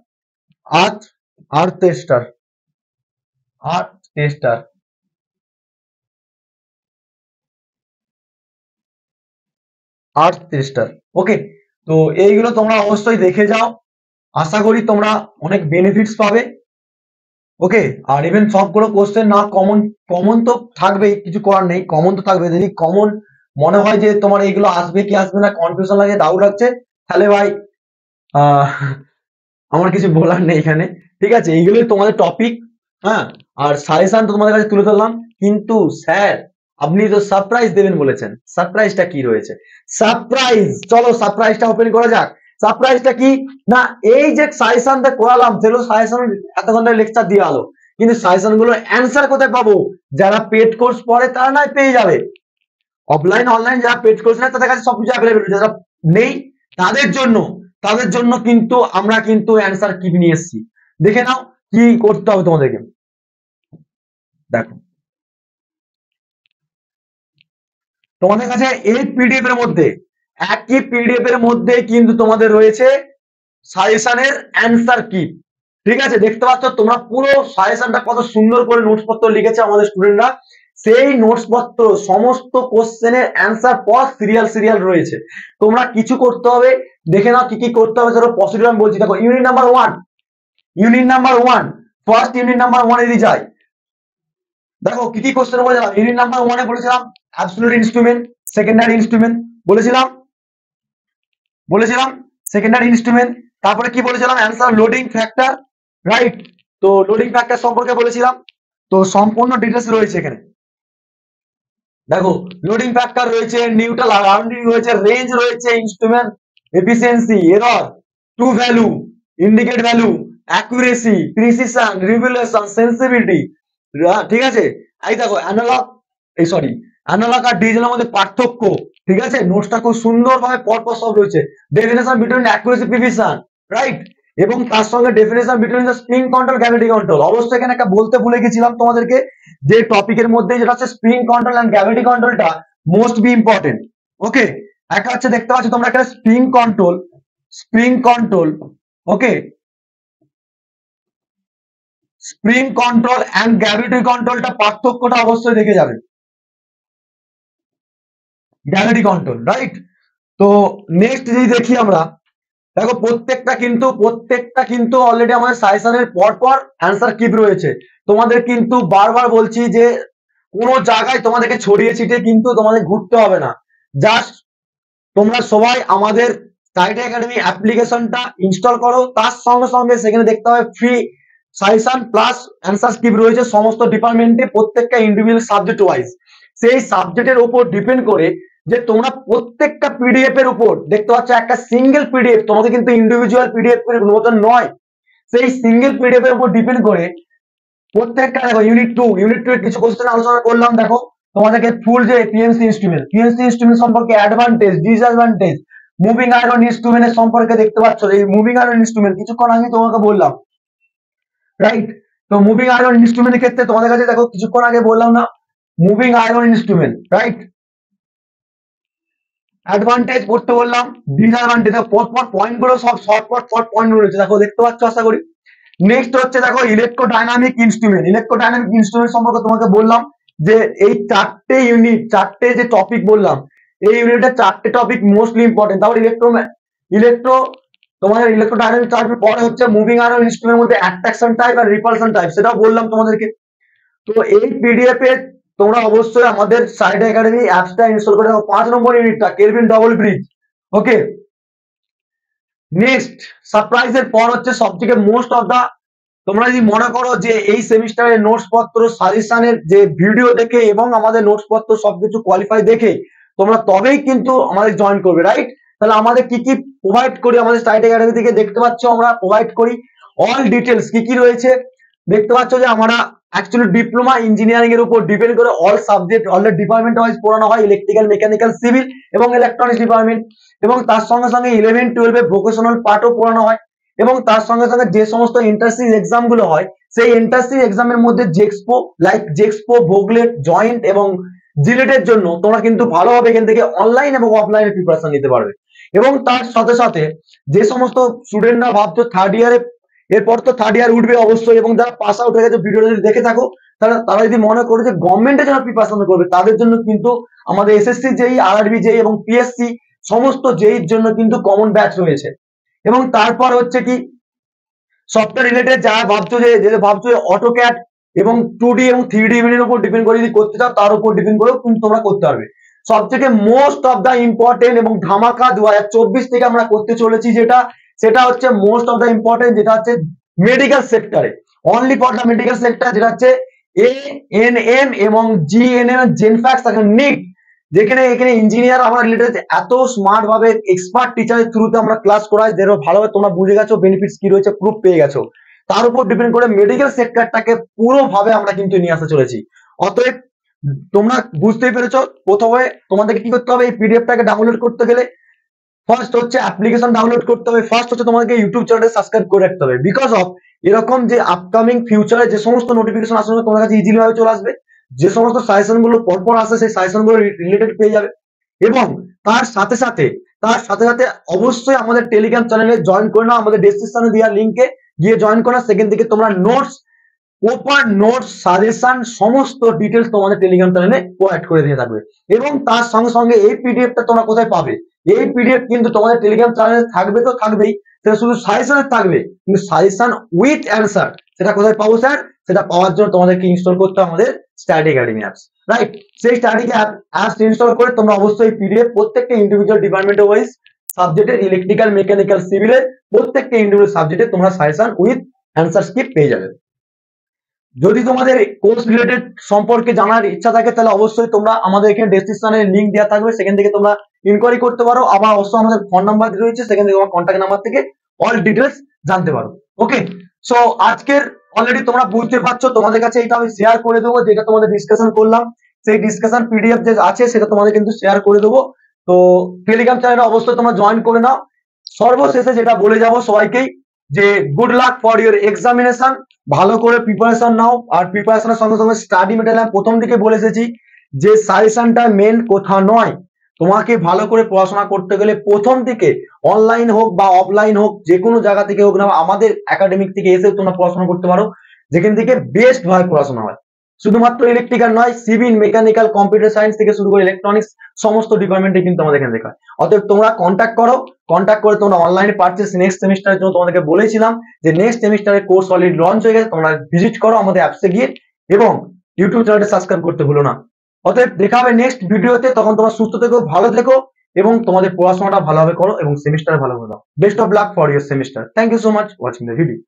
আর্থ আর্থ টেস্টার, আর্থ টেস্টার, আর্থ টেস্টার, ওকে। তো এইগুলো তোমরা অবশ্যই দেখে যাও, আশা করি তোমরা অনেক বেনিফিটস পাবে। ওকে। আর ইভেন সবগুলো কোশ্চেন না কমন, কমন তো থাকবেই, কিছু করার নেই, কমন তো থাকবে। যদি কমন মনে হয় যে তোমার এইগুলো আসবে কি আসবে না, কনফিউশন লাগে, ডাউট লাগছে, তাহলে ভাই আহ আমার কিছু বলার নেই এখানে। ঠিক আছে, এইগুলোই তোমাদের টপিক। হ্যাঁ, আর সাজেশন তো তোমাদের কাছে তুলে ধরলাম, কিন্তু স্যার আপনি তো সারপ্রাইজ দেবেন বলেছেন, সারপ্রাইজটা কি রয়েছে? সারপ্রাইজ, চলো সারপ্রাইজটা ওপেন করা যাক। সারপ্রাইজটা কি না, এই যে সাজেশনটা করালাম, সেগুলো সাজেশন এত ঘন্টায় লেকচার দিয়ে আলো, কিন্তু সাজেশন গুলো অ্যান্সার কোথায় পাবো? যারা পেড কোর্স পড়ে তারা নাই পেয়ে যাবে। অফলাইন অনলাইন যারা পেড কোর্স নেয় তাদের কাছে সবকিছু অ্যাভেলেবেল, যারা নেই তাদের জন্য, তাদের জন্য কিন্তু আমরা কিন্তু অ্যান্সার কি নিয়ে এসেছি। দেখে নাও কি করতে হবে তোমাদেরকে। দেখো, তোমাদের কাছে এই পিডিএফ এর মধ্যে, একই পিডিএফ এর মধ্যে কিন্তু তোমাদের রয়েছে সাজেশনের অ্যান্সার কি। ঠিক আছে, দেখতে পাচ্ছ তোমরা পুরো সাজেশনটা কত সুন্দর করে নোটস পত্র লিখেছে আমাদের স্টুডেন্টরা। সেই নোটস পত্র সমস্ত কোশ্চেনের অ্যান্সার পর সিরিয়াল সিরিয়াল রয়েছে। তোমরা কিছু করতে হবে, দেখে নাও কি কি করতে হবে। ধরো প্রসিডিউর আমি বলছি, দেখো unit number 1, unit number 1, first unit number 1 এ যাই। দেখো কি কি কোশ্চেন বলেছিলাম ইউনিট নাম্বার 1 এ, বলেছিলাম অ্যাবসলিউট ইনস্ট্রুমেন্ট, সেকেন্ডারি ইনস্ট্রুমেন্ট বলেছিলাম, বলেছিলাম সেকেন্ডারি ইনস্ট্রুমেন্ট। তারপরে কি বলেছিলাম? Answer loading factor, right? তো লোডিং ফ্যাক্টর সম্পর্কে বলেছিলাম, তো সম্পূর্ণ ডিটেলস রয়েছে এখানে। দেখো লোডিং ফ্যাক্টর রয়েছে, নিউট্রাল রাউন্ডিং রয়েছে, রেঞ্জ রয়েছে, instrument efficiency, error, true value, indicate value, accuracy, precision, revolution, sensitivity. ঠিক আছে, এই দেখো অ্যানালগ, এই সরি, অ্যানালগ আর ডিজিটালের মধ্যে পার্থক্য। ঠিক আছে, নোটসটা খুব সুন্দরভাবে পরপর সব রয়েছে। Definition between accuracy, precision, right? এবং তার সঙ্গে definition between the spring control, gravity control. অবশ্যই এখানে একটা বলতে ভুলে গেছিলাম তোমাদেরকে, যে টপিকের মধ্যে যেটা হচ্ছে স্প্রিং কন্ট্রোল এন্ড গ্র্যাভিটি কন্ট্রোলটা মোস্ট বি ইম্পর্টেন্ট। ওকে, একটা হচ্ছে দেখতে পাচ্ছ তোমরা একটা spring control, spring control, okay, spring control and gravity কন্ট্রোলটা পার্থক্যটা অবশ্যই দেখে যাবে। Gravity control, right? তো নেক্সট যদি দেখি আমরা, দেখো প্রত্যেকটা কিন্তু অলরেডি আমাদের সাজেশনের পর পর অ্যান্সার কিপ রয়েছে। তোমাদের কিন্তু বারবার বলছি যে কোনো জায়গায় তোমাদেরকে ছড়িয়ে ছিটিয়ে কিন্তু তোমাদের ঘুরতে হবে না। জাস্ট তোমরা সবাই আমাদের টাইটা একাডেমি অ্যাপ্লিকেশনটা ইনস্টল করো, তার সঙ্গে সঙ্গে সেখানে দেখতে হবে free suggestion plus answer script রয়েছে সমস্ত ডিপার্টমেন্টে, প্রত্যেকটা ইন্ডিভিজুয়াল সাবজেক্ট ওয়াইজ। সেই সাবজেক্টের উপর ডিপেন্ড করে যে তোমরা প্রত্যেকটা পিডিএফ এর উপর দেখতে পাচ্ছ একটা সিঙ্গেল পিডিএফ, তোমাদের কিন্তু ইন্ডিভিজুয়াল পিডিএফ এর মতন নয়, সেই সিঙ্গেল পিডিএফ এর উপর ডিপেন্ড করে প্রত্যেকটা। দেখো ইউনিট টু এর কিছু কোশ্চেন আলোচনা করলাম। দেখো তোমাদেরকে ফুল যে পিএমসি ইনস্ট্রুমেন্ট সম্পর্কে অ্যাডভান্টেজ, ডিসঅ্যাডভান্টেজ, মুভিং আয়রন ইনস্ট্রুমেন্টের সম্পর্কে দেখতে পাচ্ছ। এই মুভিং আয়রন ইনস্ট্রুমেন্ট কিছুক্ষণ আগে তোমাকে বললাম, রাইট? তো মুভিং আয়রন ইনস্ট্রুমেন্টের ক্ষেত্রে তোমাদের কাছে দেখো কিছুক্ষণ আগে বললাম না, moving iron instrument, right? Advantage পড়তে বললাম, ডিসঅ্যাডভান্টেজ পরপর পয়েন্ট গুলো সব শর্ট পয়েন্ট রয়েছে, দেখো দেখতে পাচ্ছ আশা করি। নেক্সট হচ্ছে দেখো ইলেকট্রোডাইনামিক ইনস্ট্রুমেন্ট। ইলেকট্রোডাইনামিক ইনস্ট্রুমেন্ট সম্পর্কে তোমাকে বললাম যে এই চারটে ইউনিট, চারটে যে টপিক বললাম, এই ইউনিটের চারটে টপিক মোস্টলি ইম্পর্টেন্ট। তারপর ইলেকট্রো তোমাদের ইলেকট্রোডাইনামিক চার্টের পরে হচ্ছে মুভিং আয়রন ইনস্ট্রুমেন্টের মধ্যে অ্যাট্রাকশন টাইপ আর রিপালশন টাইপ, সেটাও বললাম তোমাদেরকে। তো এই পিডিএফ এ তোমরা অবশ্যই আমাদের সাইডে একাডেমি অ্যাপসটা ইনস্টল করে রাখো। 5 নম্বর ইউনিটটা কেলভিন ডবল ব্রিজ, ওকে। নেক্সট সারপ্রাইজের পর হচ্ছে সবথেকে মোস্ট অফ দা, তোমরা যদি মনে করো যে এই সেমিস্টারের নোটস পত্র সাজেশনের যে ভিডিও দেখে এবং আমাদের নোটস পত্র সবকিছু কোয়ালিফাই দেখে তোমরা তবেই কিন্তু আমাদের জয়েন করবে, রাইট? তাহলে আমাদের কি কি প্রোভাইড করি আমাদের সাইট একাডেমি থেকে দেখতে পাচ্ছ, আমরা প্রোভাইড করি অল ডিটেলস কি কি রয়েছে। দেখতে পাচ্ছ যে আমরা অ্যাকচুয়ালি ডিপ্লোমা ইঞ্জিনিয়ারিং এর উপর ডিপেন্ড করে all subject all department wise পড়ানো হয়, ইলেকট্রিক্যাল, মেকানিক্যাল, সিভিল এবং ইলেকট্রনিক্স ডিপার্টমেন্ট। এবং তার সঙ্গে সঙ্গে 11-12 এ ভোকেশনাল পার্টও পড়ানো হয়। এবং তার সঙ্গে সঙ্গে যে সমস্ত ইন্টারসিভ এক্সাম গুলো হয়, সেই ইন্টারসিভ এক্সামের মধ্যে জেক্সপো, ভোগলেট, জয়েন্ট এবং জিলেটের জন্য তোমরা কিন্তু ভালোভাবে এখান থেকে অনলাইন এবং অফলাইনে প্রিপারেশন নিতে পারবে। এবং তার সাথে সাথে যে সমস্ত স্টুডেন্টরা ভাবছো থার্ড ইয়ারে, এরপর তো থার্ড ইয়ার উঠবে অবশ্যই, এবং যারা পাস আউট হয়ে গেছে ভিডিওটা যদি দেখে থাকো, তারা যদি মনে করে যে গভর্নমেন্টের জন্য প্রিপারেশন করবে, তাদের জন্য কিন্তু আমাদের এসএসসি জেই, আরআরবি জেই এবং পিএসসি সমস্ত জেইর জন্য কিন্তু কমন ব্যাচ রয়েছে। এবং তারপর হচ্ছে কি সফটওয়্যার রিলেটেড যারা ভাবছো যে ভাবছো অটোক্যাড এবং 2D এবং 3D এর উপর ডিপেন্ড করে যদি করতে চাও তার উপর ডিপেন্ড করেও কিন্তু তোমরা করতে পারবে। সব থেকে মোস্ট অফ দা ইম্পর্টেন্ট এবং ধামাকা 2024 থেকে আমরা করতে চলেছি যেটা, সেটা হচ্ছে মোস্ট অফ দা ইম্পর্টেন্ট, যেটা হচ্ছে মেডিকেল সেক্টরে, only for the medical sector, যেটা হচ্ছে ANM এবং GNM জেনফ্যাক্স নিট, যেখানে এখানে ইঞ্জিনিয়ার আমরা রিলেটেড এত স্মার্ট ভাবে এক্সপার্ট টিচারের থ্রুতে আমরা ক্লাস করাই, যেটা ভালোভাবে তোমরা বুঝে গেছো, বেনিফিটস কি রয়েছে প্রুফ পেয়ে গেছো, তার উপর ডিপেন্ড করে মেডিকেল সেক্টরটাকে পুরো ভাবে আমরা কিন্তু নিয়ে আসতে চলেছি। অতএব তোমরা বুঝতেই পেরেছো, প্রথমে তোমাদেরকে কি করতে হবে, এই পিডিএফটাকে ডাউনলোড করতে গেলে ফার্স্ট হচ্ছে অ্যাপ্লিকেশন ডাউনলোড করতে হবে, ফার্স্ট হচ্ছে তোমাদেরকে ইউটিউব চ্যানেলে সাবস্ক্রাইব করে রাখতে হবে, বিকজ অফ এরকম যে আপকামিং ফিউচারে যে সমস্ত নোটিফিকেশন আসবে তোমার কাছে ইজিলি ভাবে চলে আসবে, যে সমস্ত সাজেশন গুলো পরপর আসে সেই সাজেশন গুলো রিলেটেড পেয়ে যাবে। এবং তার সাথে সাথে অবশ্যই আমাদের টেলিগ্রাম চ্যানেলে জয়েন করে নাও, আমাদের ডেসক্রিপশনে দেওয়া লিংকে গিয়ে জয়েন করো, সেখান থেকে তোমরা নোটস, প্রপার নোটস, সাজেশন সমস্ত ডিটেলস তোমাদের টেলিগ্রাম চ্যানেলে প্রোভাইড করে দিয়ে থাকবে। এবং তার সঙ্গে সঙ্গে এই পিডিএফটা তোমরা কোথায় পাবে, এই পিডিএফ কিন্তু তোমাদের টেলিগ্রাম চ্যানেলে থাকবে, তো থাকবেই, সেটা শুধু সাজেশনে থাকবে, কিন্তু সাজেশন উইথ অ্যান্সার সেটা কোথায় পাবো স্যার, সেটা পাওয়ার জন্য তোমাদেরকে ইনস্টল করতে হবে আমাদের স্টাডি একাডেমি অ্যাপস, রাইট? সেই স্টাডি অ্যাপস ইনস্টল করে তোমরা অবশ্যই পিডিএফ প্রত্যেকটা ইন্ডিভিজুয়াল ডিপার্টমেন্ট ওয়াইজ সাবজেক্টের, ইলেকট্রিক্যাল, মেকানিক্যাল, সিভিলের প্রত্যেকটা ইন্ডিভিজুয়াল সাবজেক্টে তোমরা সাজেশন উইথ অ্যান্সার স্ক্রিপ্ট পেয়ে যাবে। যদি তোমাদের কোর্স রিলেটেড সম্পর্কে জানার ইচ্ছা থাকে তাহলে অবশ্যই তোমরা আমাদের এখানে ডেসক্রিপশনে লিংক দেওয়া থাকবে, সেখান থেকে তোমরা ইনকোয়ারি করতে পারো, আবার অবশ্যই আমাদের ফোন নাম্বার রয়েছে, সেখান থেকে তোমার কন্ট্যাক্ট নাম্বার থেকে অল ডিটেলস জানতে পারো। ওকে, সো আজকের অলরেডি তোমরা বুঝতে পারছো, তোমাদের কাছে এটা আমি শেয়ার করে দেবো, যেটা তোমাদের ডিসকাশন করলাম, সেই ডিসকাশন পিডিএফ যে আছে সেটা তোমাদের কিন্তু শেয়ার করে দেবো। তো টেলিগ্রাম চ্যানেলে অবশ্যই তোমরা জয়েন করে নাও। সর্বশেষে যেটা বলে যাব সবাইকেই, যে good luck for your examination, ভালো করে প্রিপারেশন নাও, আর প্রিপারেশনের সঙ্গে সঙ্গে স্টাডি মেটেরিয়াল প্রথম দিকে বলে এসেছি যে সাজেশনটা মেন কথা নয়, তোমাকে ভালো করে পড়াশোনা করতে গেলে প্রথম দিকে অনলাইন হোক বা অফলাইন হোক, যে কোনো জায়গা থেকে হোক না, আমাদের একাডেমিক থেকে এসে তোমরা পড়াশোনা করতে পারো, যেখান থেকে বেস্ট ভাবে পড়াশোনা হয়। শুধুমাত্র ইলেকট্রিক্যাল নয়, সিভিল, মেকানিক্যাল, কম্পিউটার সায়েন্স থেকে শুরু করে ইলেকট্রনিক্স সমস্ত ডিপার্টমেন্টে কিন্তু আমাদের এখানে দেখা হয়। অতএব তোমরা কন্ট্যাক্ট করো, কন্ট্যাক্ট করে তোমরা অনলাইনে পারচেস নেক্সট সেমিস্টারের জন্য তোমাদেরকে বলেছিলাম যে নেক্সট সেমিস্টারের কোর্স অলরেডি লঞ্চ হয়ে গেছে, তোমরা ভিজিট করো আমাদের অ্যাপসে গিয়ে, এবং ইউটিউব চ্যানেলটা সাবস্ক্রাইব করতে ভুলো না। অতএব দেখা হবে নেক্সট ভিডিওতে, তখন তোমরা সুস্থ থেকো, ভালো থেকো, এবং তোমাদের পড়াশোনাটা ভালোভাবে করো এবং সেমিস্টার ভালো দাও। Best of luck for your semester. Thank you so much watching the video.